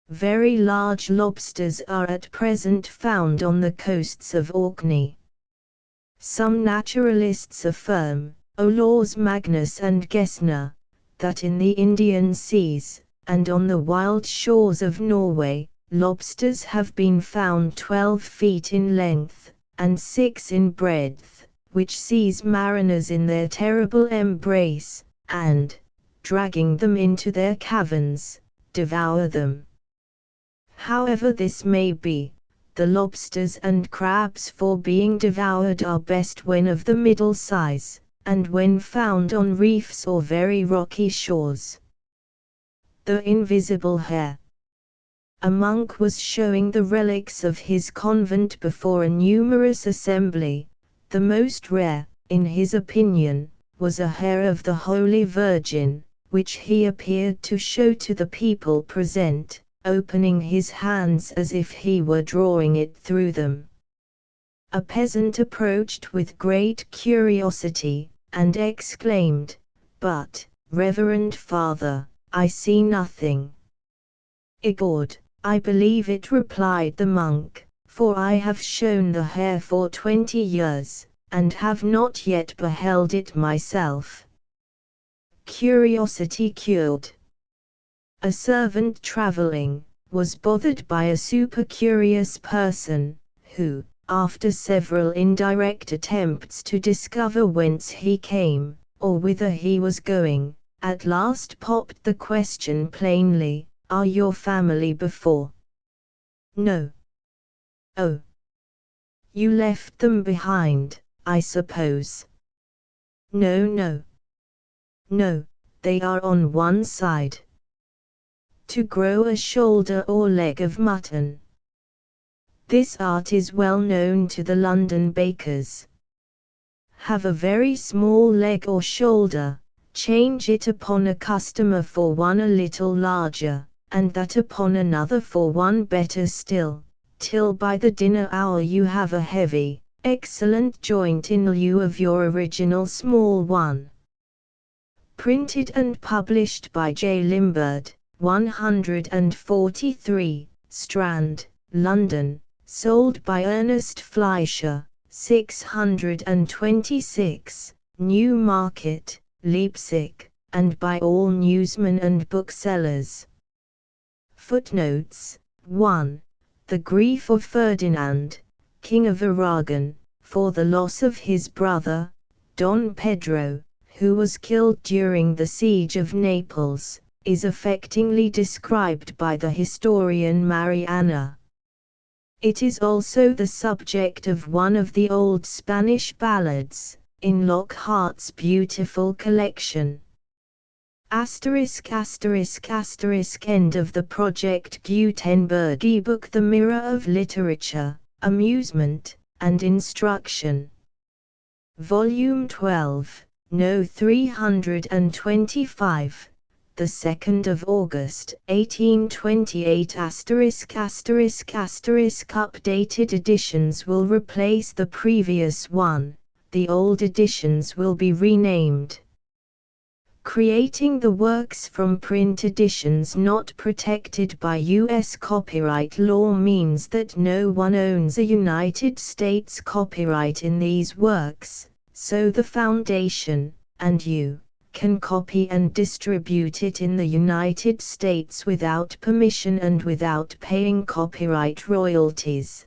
Very large lobsters are at present found on the coasts of Orkney. Some naturalists affirm, Olaus Magnus and Gessner, that in the Indian seas, and on the wild shores of Norway, lobsters have been found 12 feet in length, and 6 in breadth, which seize mariners in their terrible embrace, and, dragging them into their caverns, devour them. However this may be, the lobsters and crabs for being devoured are best when of the middle size, and when found on reefs or very rocky shores. The invisible hare. A monk was showing the relics of his convent before a numerous assembly. The most rare, in his opinion, was a hair of the Holy Virgin, which he appeared to show to the people present, opening his hands as if he were drawing it through them. A peasant approached with great curiosity, and exclaimed, "But, Reverend Father, I see nothing." "Igod, I believe it," replied the monk, "for I have shown the hair for 20 years, and have not yet beheld it myself." Curiosity cured. A servant traveling, was bothered by a super-curious person, who, after several indirect attempts to discover whence he came, or whither he was going, at last popped the question plainly, "Are your family before?" "No." "Oh. You left them behind, I suppose?" "No, no. No, they are on one side." To grow a shoulder or leg of mutton. This art is well known to the London bakers. Have a very small leg or shoulder, change it upon a customer for one a little larger, and that upon another for one better still, till by the dinner hour you have a heavy, excellent joint in lieu of your original small one. Printed and published by J. Limbird, 143, Strand, London, sold by Ernest Fleischer, 626, Newmarket, Leipzig, and by all newsmen and booksellers. Footnotes: 1. The grief of Ferdinand, King of Aragon, for the loss of his brother, Don Pedro, who was killed during the siege of Naples, is affectingly described by the historian Mariana. It is also the subject of one of the old Spanish ballads, in Lockhart's beautiful collection. Asterisk asterisk asterisk End of the Project Gutenberg ebook The Mirror of Literature, Amusement, and Instruction. Volume 12, No. 325, the 2nd of August, 1828 asterisk asterisk asterisk Updated editions will replace the previous one, the old editions will be renamed. Creating the works from print editions not protected by U.S. copyright law means that no one owns a United States copyright in these works, so the Foundation, and you, can copy and distribute it in the United States without permission and without paying copyright royalties.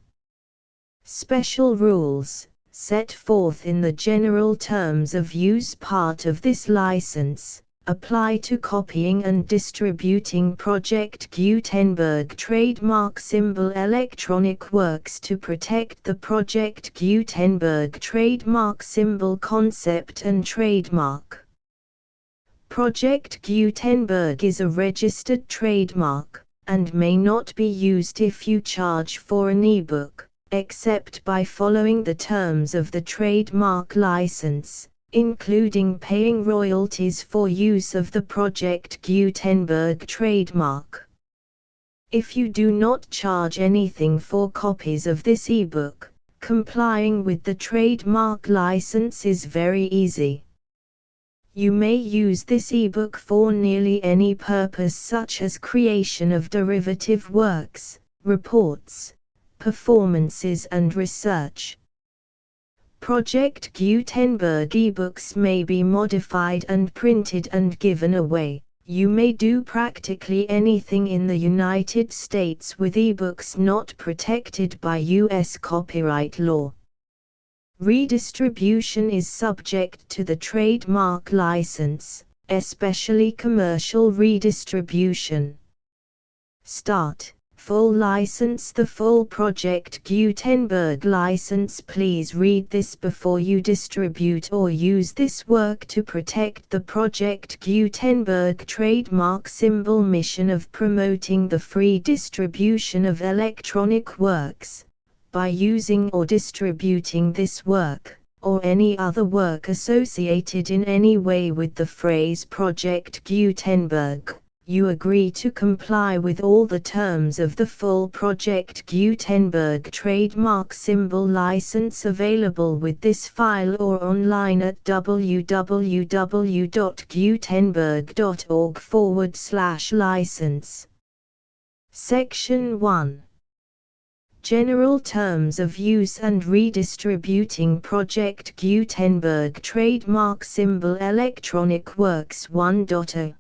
Special rules, set forth in the general terms of use part of this license, apply to copying and distributing Project Gutenberg trademark symbol electronic works to protect the Project Gutenberg trademark symbol concept and trademark. Project Gutenberg is a registered trademark, and may not be used if you charge for an ebook, except by following the terms of the trademark license, including paying royalties for use of the Project Gutenberg trademark. If you do not charge anything for copies of this ebook, complying with the trademark license is very easy. You may use this ebook for nearly any purpose, such as creation of derivative works, reports, performances and research. Project Gutenberg ebooks may be modified and printed and given away. You may do practically anything in the United States with ebooks not protected by U.S. copyright law. Redistribution is subject to the trademark license, especially commercial redistribution. Start. Full license. The full Project Gutenberg license. Please read this before you distribute or use this work to protect the Project Gutenberg trademark symbol mission of promoting the free distribution of electronic works. By using or distributing this work, or any other work associated in any way with the phrase Project Gutenberg, you agree to comply with all the terms of the full Project Gutenberg trademark symbol license available with this file or online at www.gutenberg.org/license. Section 1. General Terms of Use and Redistributing Project Gutenberg Trademark Symbol Electronic Works 1.0.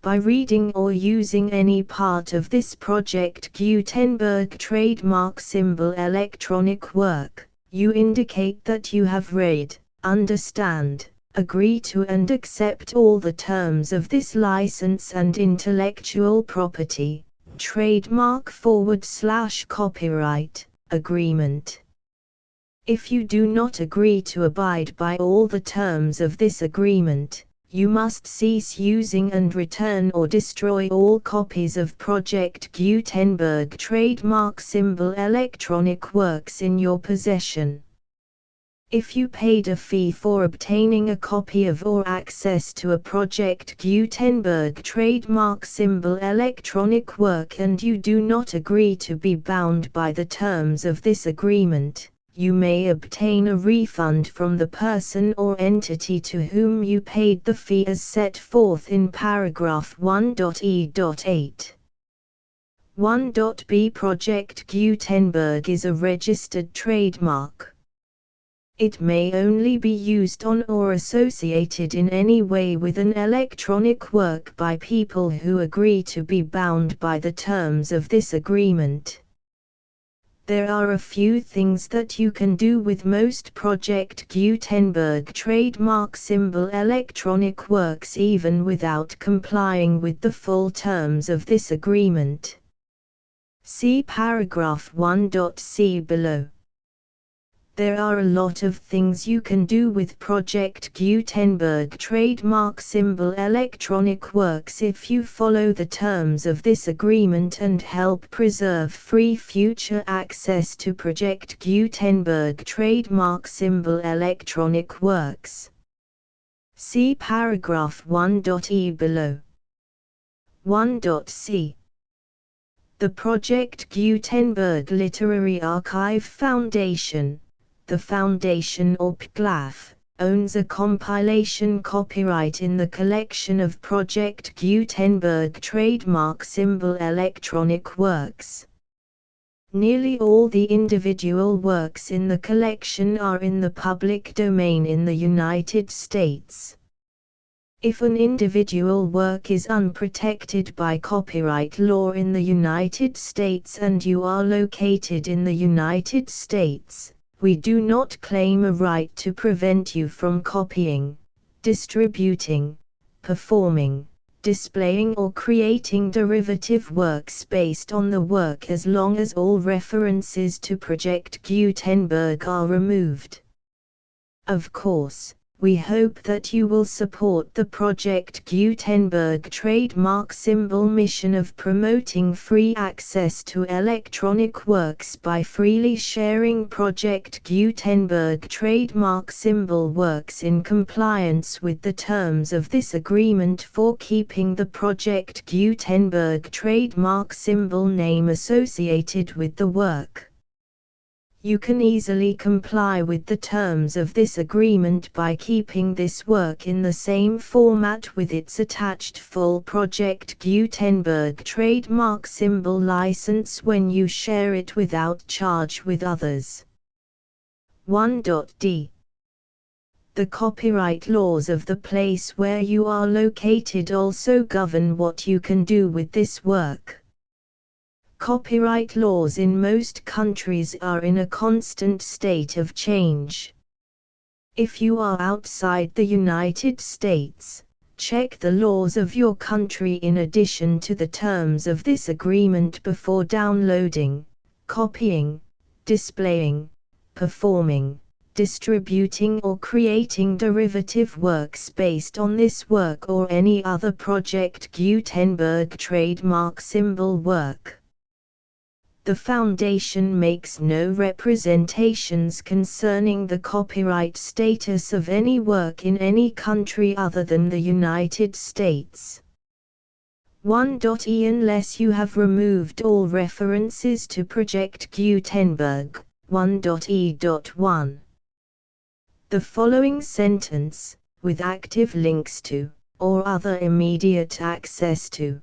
By reading or using any part of this Project Gutenberg trademark symbol electronic work, you indicate that you have read, understand, agree to and accept all the terms of this license and intellectual property, trademark/copyright, agreement. If you do not agree to abide by all the terms of this agreement, you must cease using and return or destroy all copies of Project Gutenberg trademark symbol electronic works in your possession. If you paid a fee for obtaining a copy of or access to a Project Gutenberg trademark symbol electronic work and you do not agree to be bound by the terms of this agreement, you may obtain a refund from the person or entity to whom you paid the fee as set forth in paragraph 1.e.8. 1.b Project Gutenberg is a registered trademark. It may only be used on or associated in any way with an electronic work by people who agree to be bound by the terms of this agreement. There are a few things that you can do with most Project Gutenberg trademark symbol electronic works even without complying with the full terms of this agreement. See paragraph 1.c below. There are a lot of things you can do with Project Gutenberg trademark symbol electronic works if you follow the terms of this agreement and help preserve free future access to Project Gutenberg trademark symbol electronic works. See paragraph 1.e below. 1.c. The Project Gutenberg Literary Archive Foundation, the Foundation or PGLAF, owns a compilation copyright in the collection of Project Gutenberg trademark symbol electronic works. Nearly all the individual works in the collection are in the public domain in the United States. If an individual work is unprotected by copyright law in the United States and you are located in the United States, we do not claim a right to prevent you from copying, distributing, performing, displaying or creating derivative works based on the work as long as all references to Project Gutenberg are removed. Of course, we hope that you will support the Project Gutenberg trademark symbol mission of promoting free access to electronic works by freely sharing Project Gutenberg trademark symbol works in compliance with the terms of this agreement for keeping the Project Gutenberg trademark symbol name associated with the work. You can easily comply with the terms of this agreement by keeping this work in the same format with its attached full Project Gutenberg trademark symbol license when you share it without charge with others. 1.d. The copyright laws of the place where you are located also govern what you can do with this work. Copyright laws in most countries are in a constant state of change. If you are outside the United States, check the laws of your country in addition to the terms of this agreement before downloading, copying, displaying, performing, distributing or creating derivative works based on this work or any other Project Gutenberg trademark symbol work. The Foundation makes no representations concerning the copyright status of any work in any country other than the United States. 1.e. Unless you have removed all references to Project Gutenberg, 1.e.1. The following sentence, with active links to, or other immediate access to,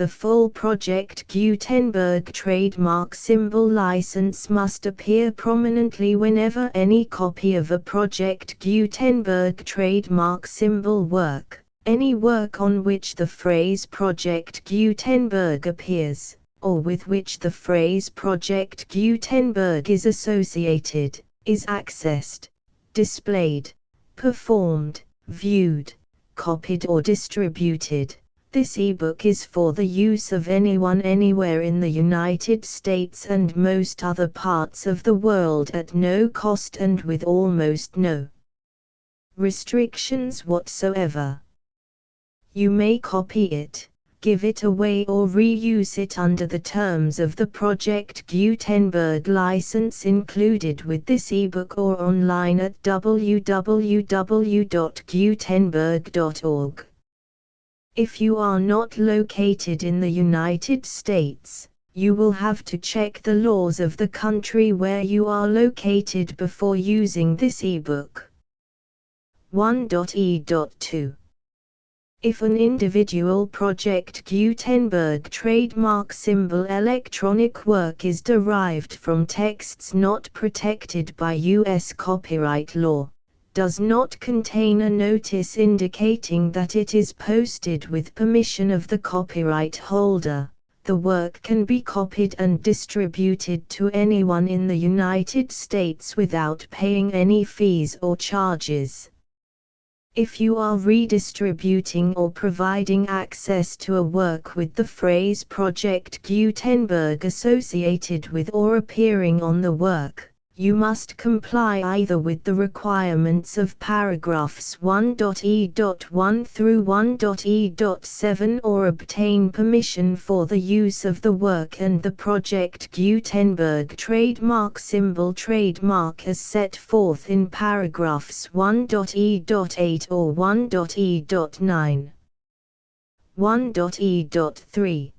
the full Project Gutenberg trademark symbol license must appear prominently whenever any copy of a Project Gutenberg trademark symbol work, any work on which the phrase Project Gutenberg appears, or with which the phrase Project Gutenberg is associated, is accessed, displayed, performed, viewed, copied or distributed. This ebook is for the use of anyone anywhere in the United States and most other parts of the world at no cost and with almost no restrictions whatsoever. You may copy it, give it away or reuse it under the terms of the Project Gutenberg license included with this ebook or online at www.gutenberg.org. If you are not located in the United States, you will have to check the laws of the country where you are located before using this ebook. 1.e.2. If an individual Project Gutenberg trademark symbol electronic work is derived from texts not protected by U.S. copyright law, does not contain a notice indicating that it is posted with permission of the copyright holder, the work can be copied and distributed to anyone in the United States without paying any fees or charges. If you are redistributing or providing access to a work with the phrase Project Gutenberg associated with or appearing on the work, you must comply either with the requirements of paragraphs 1.e.1 through 1.e.7 or obtain permission for the use of the work and the Project Gutenberg trademark symbol trademark as set forth in paragraphs 1.e.8 or 1.e.9. 1.e.3.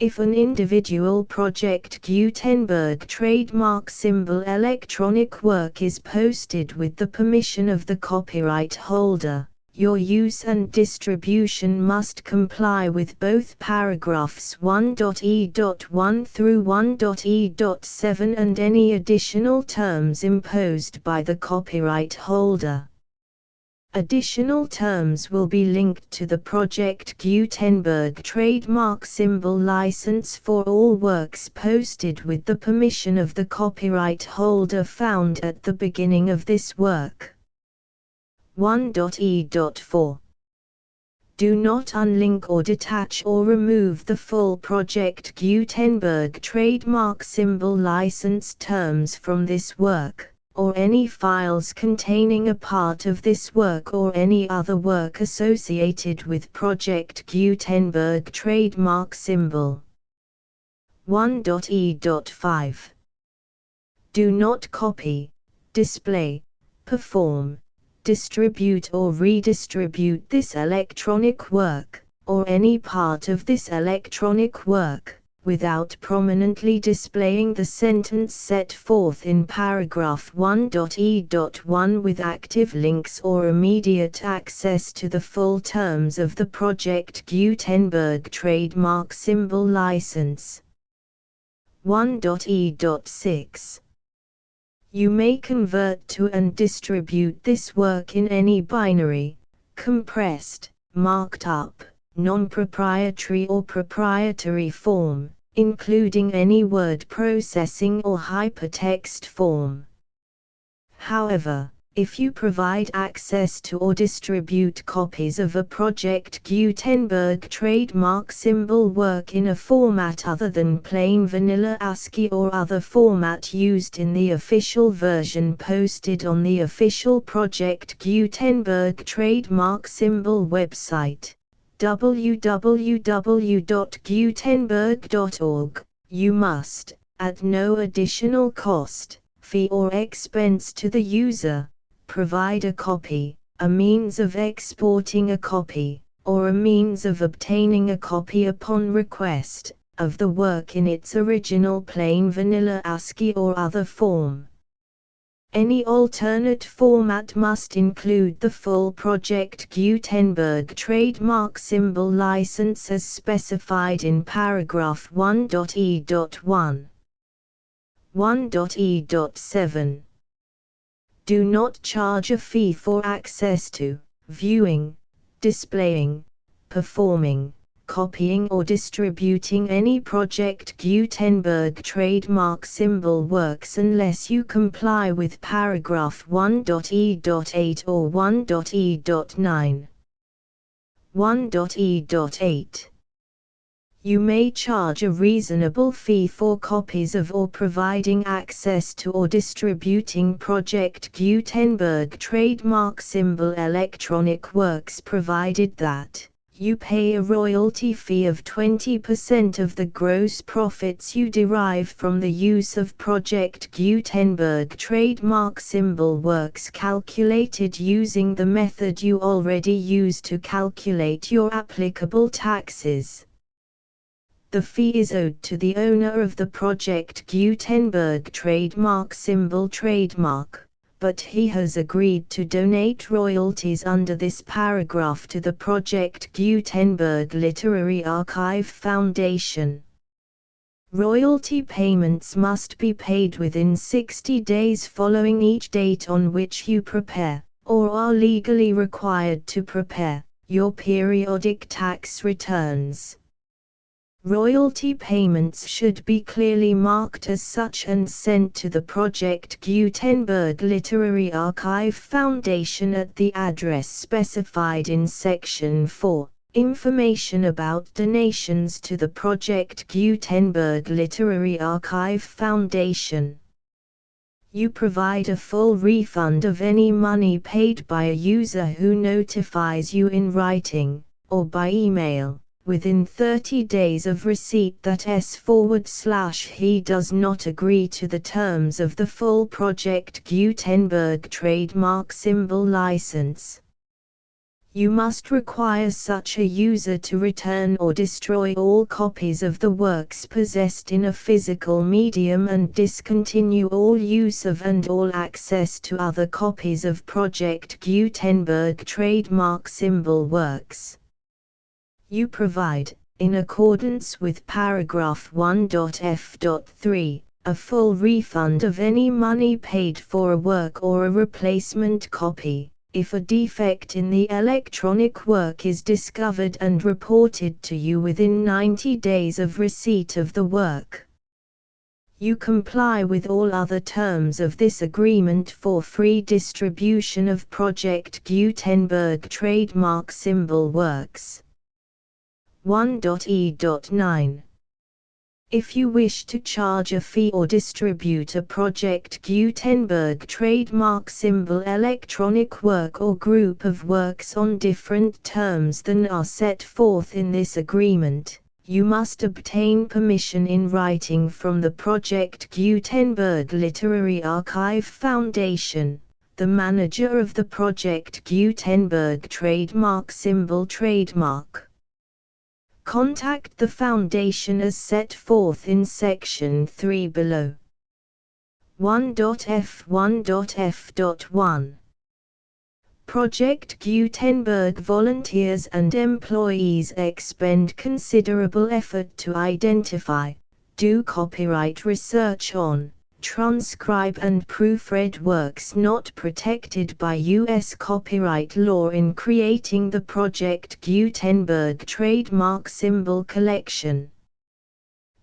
If an individual Project Gutenberg trademark symbol electronic work is posted with the permission of the copyright holder, your use and distribution must comply with both paragraphs 1.e.1 through 1.e.7 and any additional terms imposed by the copyright holder. Additional terms will be linked to the Project Gutenberg trademark symbol license for all works posted with the permission of the copyright holder found at the beginning of this work. 1.e.4. Do not unlink or detach or remove the full Project Gutenberg trademark symbol license terms from this work, or any files containing a part of this work or any other work associated with Project Gutenberg trademark symbol. 1.e.5. Do not copy, display, perform, distribute or redistribute this electronic work, or any part of this electronic work, without prominently displaying the sentence set forth in paragraph 1.e.1 with active links or immediate access to the full terms of the Project Gutenberg trademark symbol license. 1.e.6. You may convert to and distribute this work in any binary, compressed, marked up, non-proprietary or proprietary form, including any word processing or hypertext form. However, if you provide access to or distribute copies of a Project Gutenberg trademark symbol work in a format other than plain vanilla ASCII or other format used in the official version posted on the official Project Gutenberg trademark symbol website, www.gutenberg.org, you must, at no additional cost, fee or expense to the user, provide a copy, a means of exporting a copy, or a means of obtaining a copy upon request, of the work in its original plain vanilla ASCII or other form. Any alternate format must include the full Project Gutenberg trademark symbol license as specified in paragraph 1.e.1. 1.e.7. Do not charge a fee for access to, viewing, displaying, performing, copying or distributing any Project Gutenberg trademark symbol works unless you comply with paragraph 1.e.8 or 1.e.9. 1.e.8. You may charge a reasonable fee for copies of or providing access to or distributing Project Gutenberg trademark symbol electronic works provided that you pay a royalty fee of 20% of the gross profits you derive from the use of Project Gutenberg trademark symbol works calculated using the method you already use to calculate your applicable taxes. The fee is owed to the owner of the Project Gutenberg trademark symbol trademark, but he has agreed to donate royalties under this paragraph to the Project Gutenberg Literary Archive Foundation. Royalty payments must be paid within 60 days following each date on which you prepare, or are legally required to prepare, your periodic tax returns. Royalty payments should be clearly marked as such and sent to the Project Gutenberg Literary Archive Foundation at the address specified in Section 4, Information about donations to the Project Gutenberg Literary Archive Foundation. You provide a full refund of any money paid by a user who notifies you in writing, or by email, within 30 days of receipt that he does not agree to the terms of the full Project Gutenberg trademark symbol license. You must require such a user to return or destroy all copies of the works possessed in a physical medium and discontinue all use of and all access to other copies of Project Gutenberg trademark symbol works. You provide, in accordance with paragraph 1.f.3, a full refund of any money paid for a work or a replacement copy, if a defect in the electronic work is discovered and reported to you within 90 days of receipt of the work. You comply with all other terms of this agreement for free distribution of Project Gutenberg trademark symbol works. 1.e.9. If you wish to charge a fee or distribute a Project Gutenberg trademark symbol electronic work or group of works on different terms than are set forth in this agreement, you must obtain permission in writing from the Project Gutenberg Literary Archive Foundation, the manager of the Project Gutenberg trademark symbol trademark. Contact the Foundation as set forth in Section 3 below. 1.f1.f.1 Project Gutenberg volunteers and employees expend considerable effort to identify, do copyright research on, transcribe and proofread works not protected by U.S. copyright law in creating the Project Gutenberg trademark symbol collection.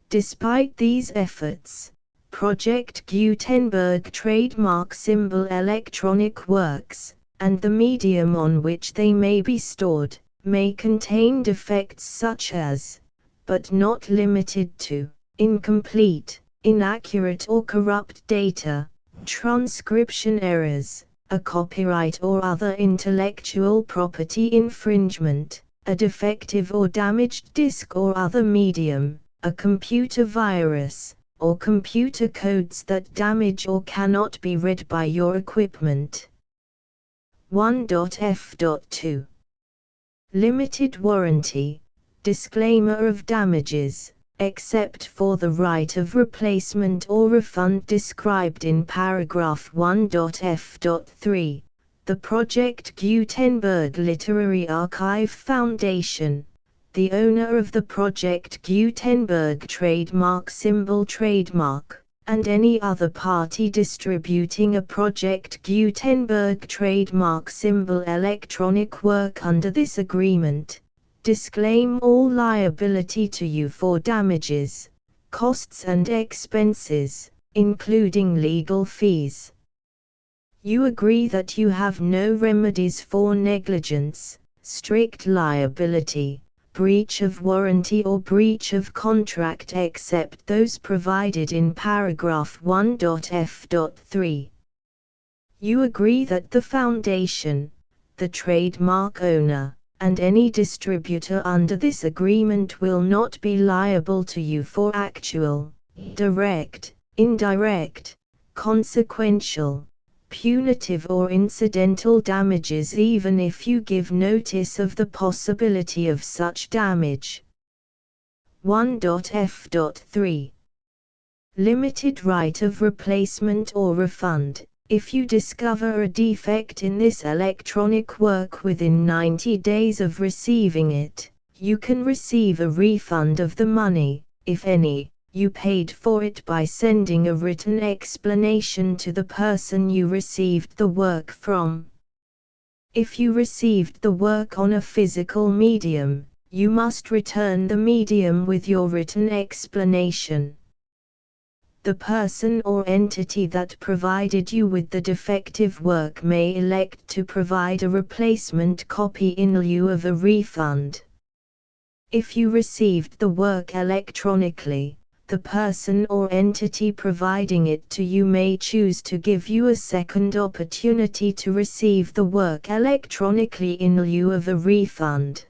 Despite these efforts, Project Gutenberg trademark symbol electronic works, and the medium on which they may be stored, may contain defects such as, but not limited to, incomplete, inaccurate or corrupt data, transcription errors, a copyright or other intellectual property infringement, a defective or damaged disk or other medium, a computer virus, or computer codes that damage or cannot be read by your equipment. 1.f.2 Limited warranty, disclaimer of damages, except for the right of replacement or refund described in paragraph 1.f.3, the Project Gutenberg Literary Archive Foundation, the owner of the Project Gutenberg trademark symbol trademark, and any other party distributing a Project Gutenberg trademark symbol electronic work under this agreement, disclaim all liability to you for damages, costs and expenses, including legal fees. You agree that you have no remedies for negligence, strict liability, breach of warranty or breach of contract except those provided in paragraph 1.f.3. You agree that the Foundation, the trademark owner, and any distributor under this agreement will not be liable to you for actual, direct, indirect, consequential, punitive or incidental damages even if you give notice of the possibility of such damage. 1.f.3 Limited right of replacement or refund. If you discover a defect in this electronic work within 90 days of receiving it, you can receive a refund of the money, if any, you paid for it by sending a written explanation to the person you received the work from. If you received the work on a physical medium, you must return the medium with your written explanation. The person or entity that provided you with the defective work may elect to provide a replacement copy in lieu of a refund. If you received the work electronically, the person or entity providing it to you may choose to give you a second opportunity to receive the work electronically in lieu of a refund.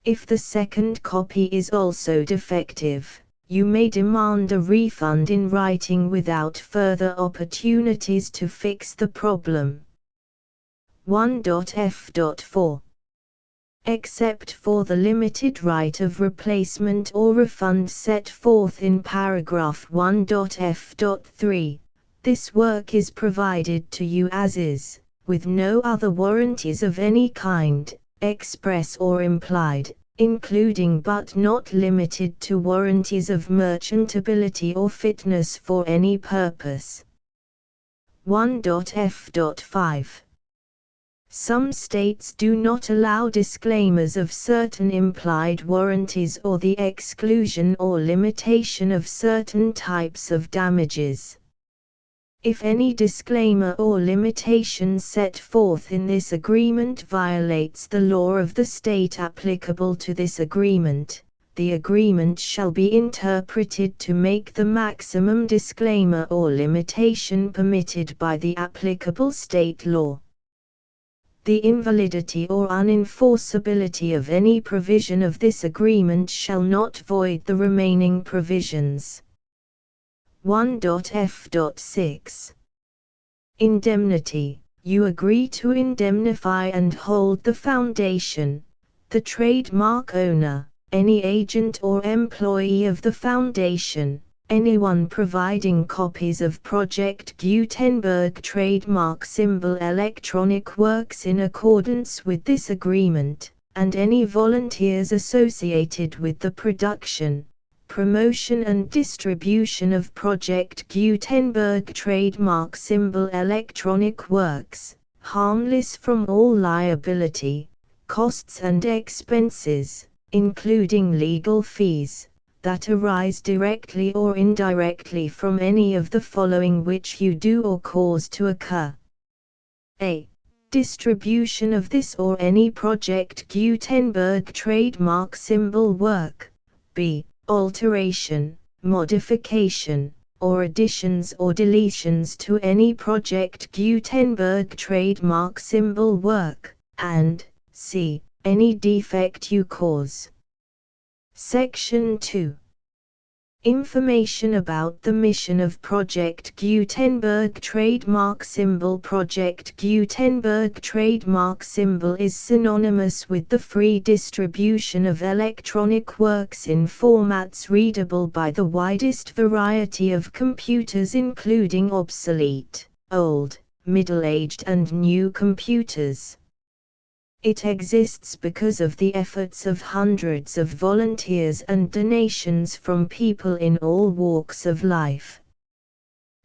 If the second copy is also defective, you may demand a refund in writing without further opportunities to fix the problem. 1.f.4 Except for the limited right of replacement or refund set forth in paragraph 1.f.3, this work is provided to you as is, with no other warranties of any kind, express or implied, including but not limited to warranties of merchantability or fitness for any purpose. 1.f.5 Some states do not allow disclaimers of certain implied warranties or the exclusion or limitation of certain types of damages. If any disclaimer or limitation set forth in this agreement violates the law of the state applicable to this agreement, the agreement shall be interpreted to make the maximum disclaimer or limitation permitted by the applicable state law. The invalidity or unenforceability of any provision of this agreement shall not void the remaining provisions. 1.f.6 Indemnity. You agree to indemnify and hold the foundation, the trademark owner, any agent or employee of the foundation, anyone providing copies of Project Gutenberg trademark symbol electronic works in accordance with this agreement, and any volunteers associated with the production, promotion and distribution of Project Gutenberg trademark symbol electronic works, harmless from all liability, costs and expenses, including legal fees, that arise directly or indirectly from any of the following which you do or cause to occur. A. Distribution of this or any Project Gutenberg trademark symbol work. B. Alteration, modification, or additions or deletions to any Project Gutenberg trademark symbol work, and C. Any defect you cause. Section 2. Information about the mission of Project Gutenberg trademark symbol. Project Gutenberg trademark symbol is synonymous with the free distribution of electronic works in formats readable by the widest variety of computers, including obsolete, old, middle-aged and new computers. It exists because of the efforts of hundreds of volunteers and donations from people in all walks of life.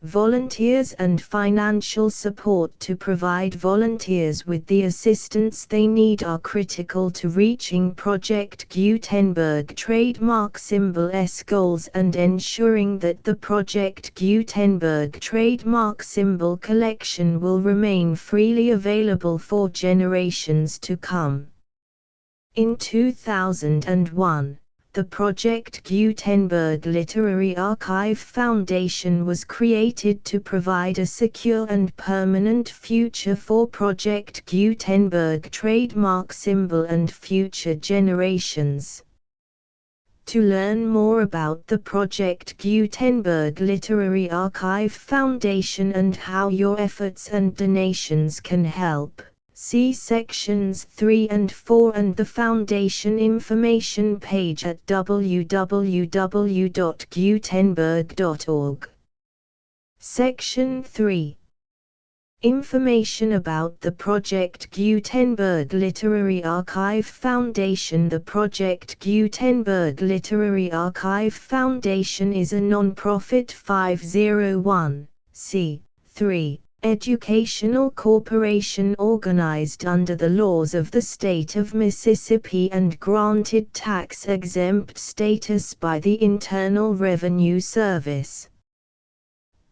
Volunteers and financial support to provide volunteers with the assistance they need are critical to reaching Project Gutenberg trademark symbol's goals and ensuring that the Project Gutenberg trademark symbol collection will remain freely available for generations to come. In 2001, the Project Gutenberg Literary Archive Foundation was created to provide a secure and permanent future for Project Gutenberg trademark symbol and future generations. To learn more about the Project Gutenberg Literary Archive Foundation and how your efforts and donations can help, see sections 3 and 4 and the Foundation information page at www.gutenberg.org. Section 3. Information about the Project Gutenberg Literary Archive Foundation. The Project Gutenberg Literary Archive Foundation is a non-profit 501(c)(3) educational corporation organized under the laws of the state of Mississippi and granted tax-exempt status by the Internal Revenue Service.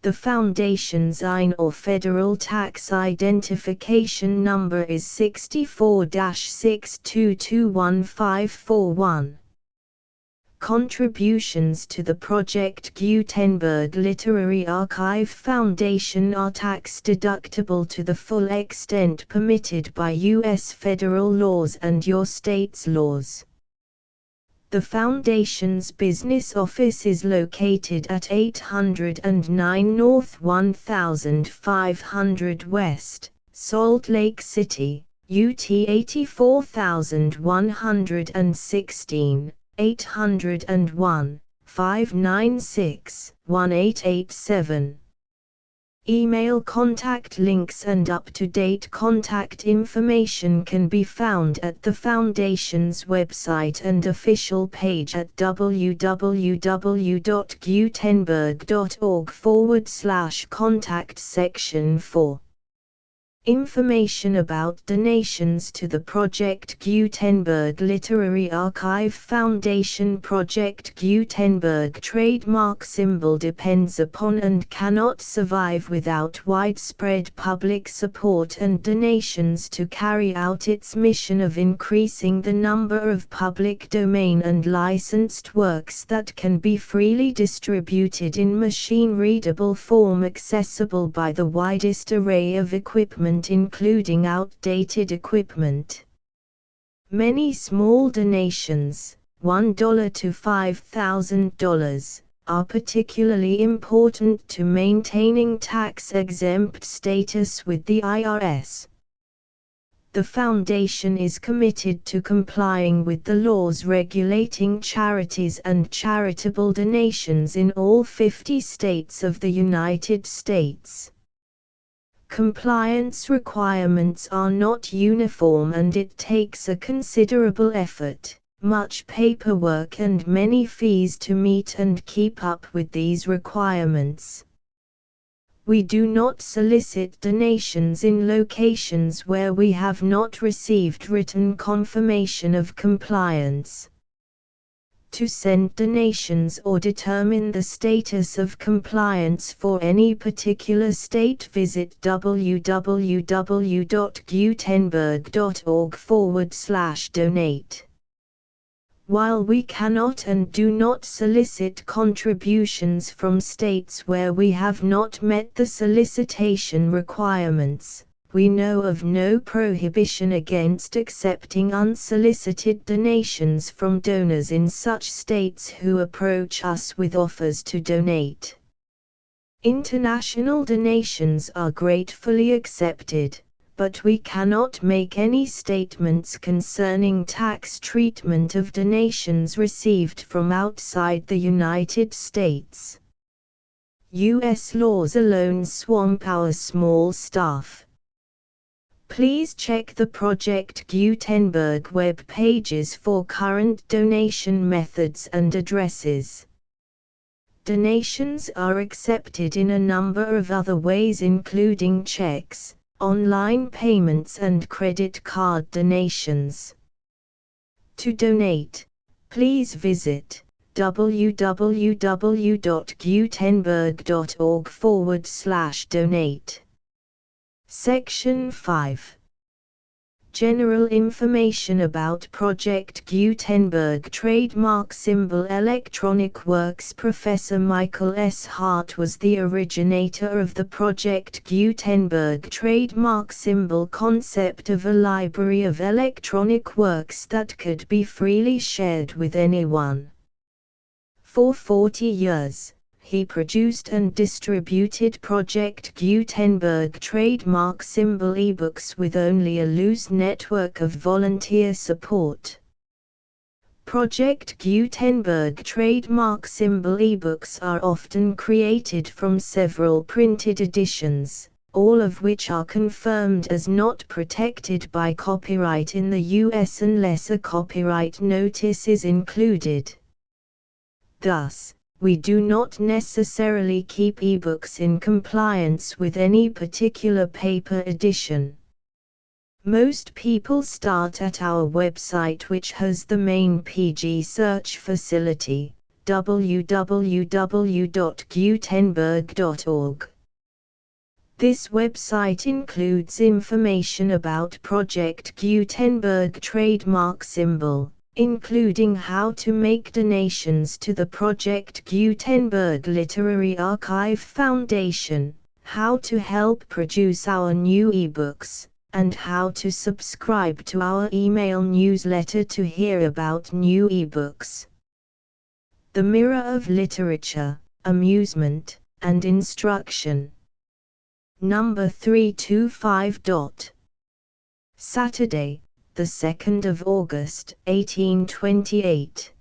The Foundation's IN or Federal Tax Identification Number is 64-6221541. Contributions to the Project Gutenberg Literary Archive Foundation are tax-deductible to the full extent permitted by U.S. federal laws and your state's laws. The Foundation's business office is located at 809 North 1500 West, Salt Lake City, UT 84116, 801-596-1887. Email contact links and up-to-date contact information can be found at the Foundation's website and official page at www.gutenberg.org/contact section 4. Information about donations to the Project Gutenberg Literary Archive Foundation. Project Gutenberg trademark symbol depends upon and cannot survive without widespread public support and donations to carry out its mission of increasing the number of public domain and licensed works that can be freely distributed in machine-readable form accessible by the widest array of equipment including outdated equipment. Many small donations, $1 to $5,000, are particularly important to maintaining tax-exempt status with the IRS. The Foundation is committed to complying with the laws regulating charities and charitable donations in all 50 states of the United States. Compliance requirements are not uniform and it takes a considerable effort, much paperwork and many fees to meet and keep up with these requirements. We do not solicit donations in locations where we have not received written confirmation of compliance. To send donations or determine the status of compliance for any particular state, visit www.gutenberg.org/donate. While we cannot and do not solicit contributions from states where we have not met the solicitation requirements, we know of no prohibition against accepting unsolicited donations from donors in such states who approach us with offers to donate. International donations are gratefully accepted, but we cannot make any statements concerning tax treatment of donations received from outside the United States. U.S. laws alone swamp our small staff. Please check the Project Gutenberg web pages for current donation methods and addresses. Donations are accepted in a number of other ways including checks, online payments and credit card donations. To donate, please visit www.gutenberg.org/donate. Section 5. General information about Project Gutenberg trademark symbol electronic works. Professor Michael S. Hart was the originator of the Project Gutenberg trademark symbol concept of a library of electronic works that could be freely shared with anyone. For 40 years, he produced and distributed Project Gutenberg trademark symbol ebooks with only a loose network of volunteer support. Project Gutenberg trademark symbol ebooks are often created from several printed editions, all of which are confirmed as not protected by copyright in the US unless a copyright notice is included. Thus, we do not necessarily keep ebooks in compliance with any particular paper edition. Most people start at our website, which has the main PG search facility, www.gutenberg.org. This website includes information about Project Gutenberg trademark symbol, including how to make donations to the Project Gutenberg Literary Archive Foundation, how to help produce our new ebooks, and how to subscribe to our email newsletter to hear about new ebooks. The Mirror of Literature, Amusement, and Instruction. Number 325. Saturday, the 2nd of August, 1828.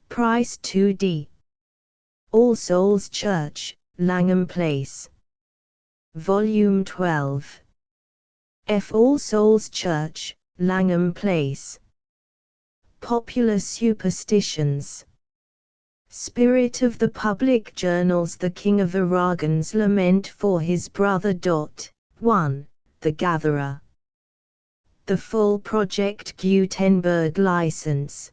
Price 2d. All Souls Church, Langham Place. Volume 12. F. All Souls Church, Langham Place. Popular Superstitions. Spirit of the Public Journals. The King of Aragon's lament for his brother. 1. the gatherer. The full Project Gutenberg license,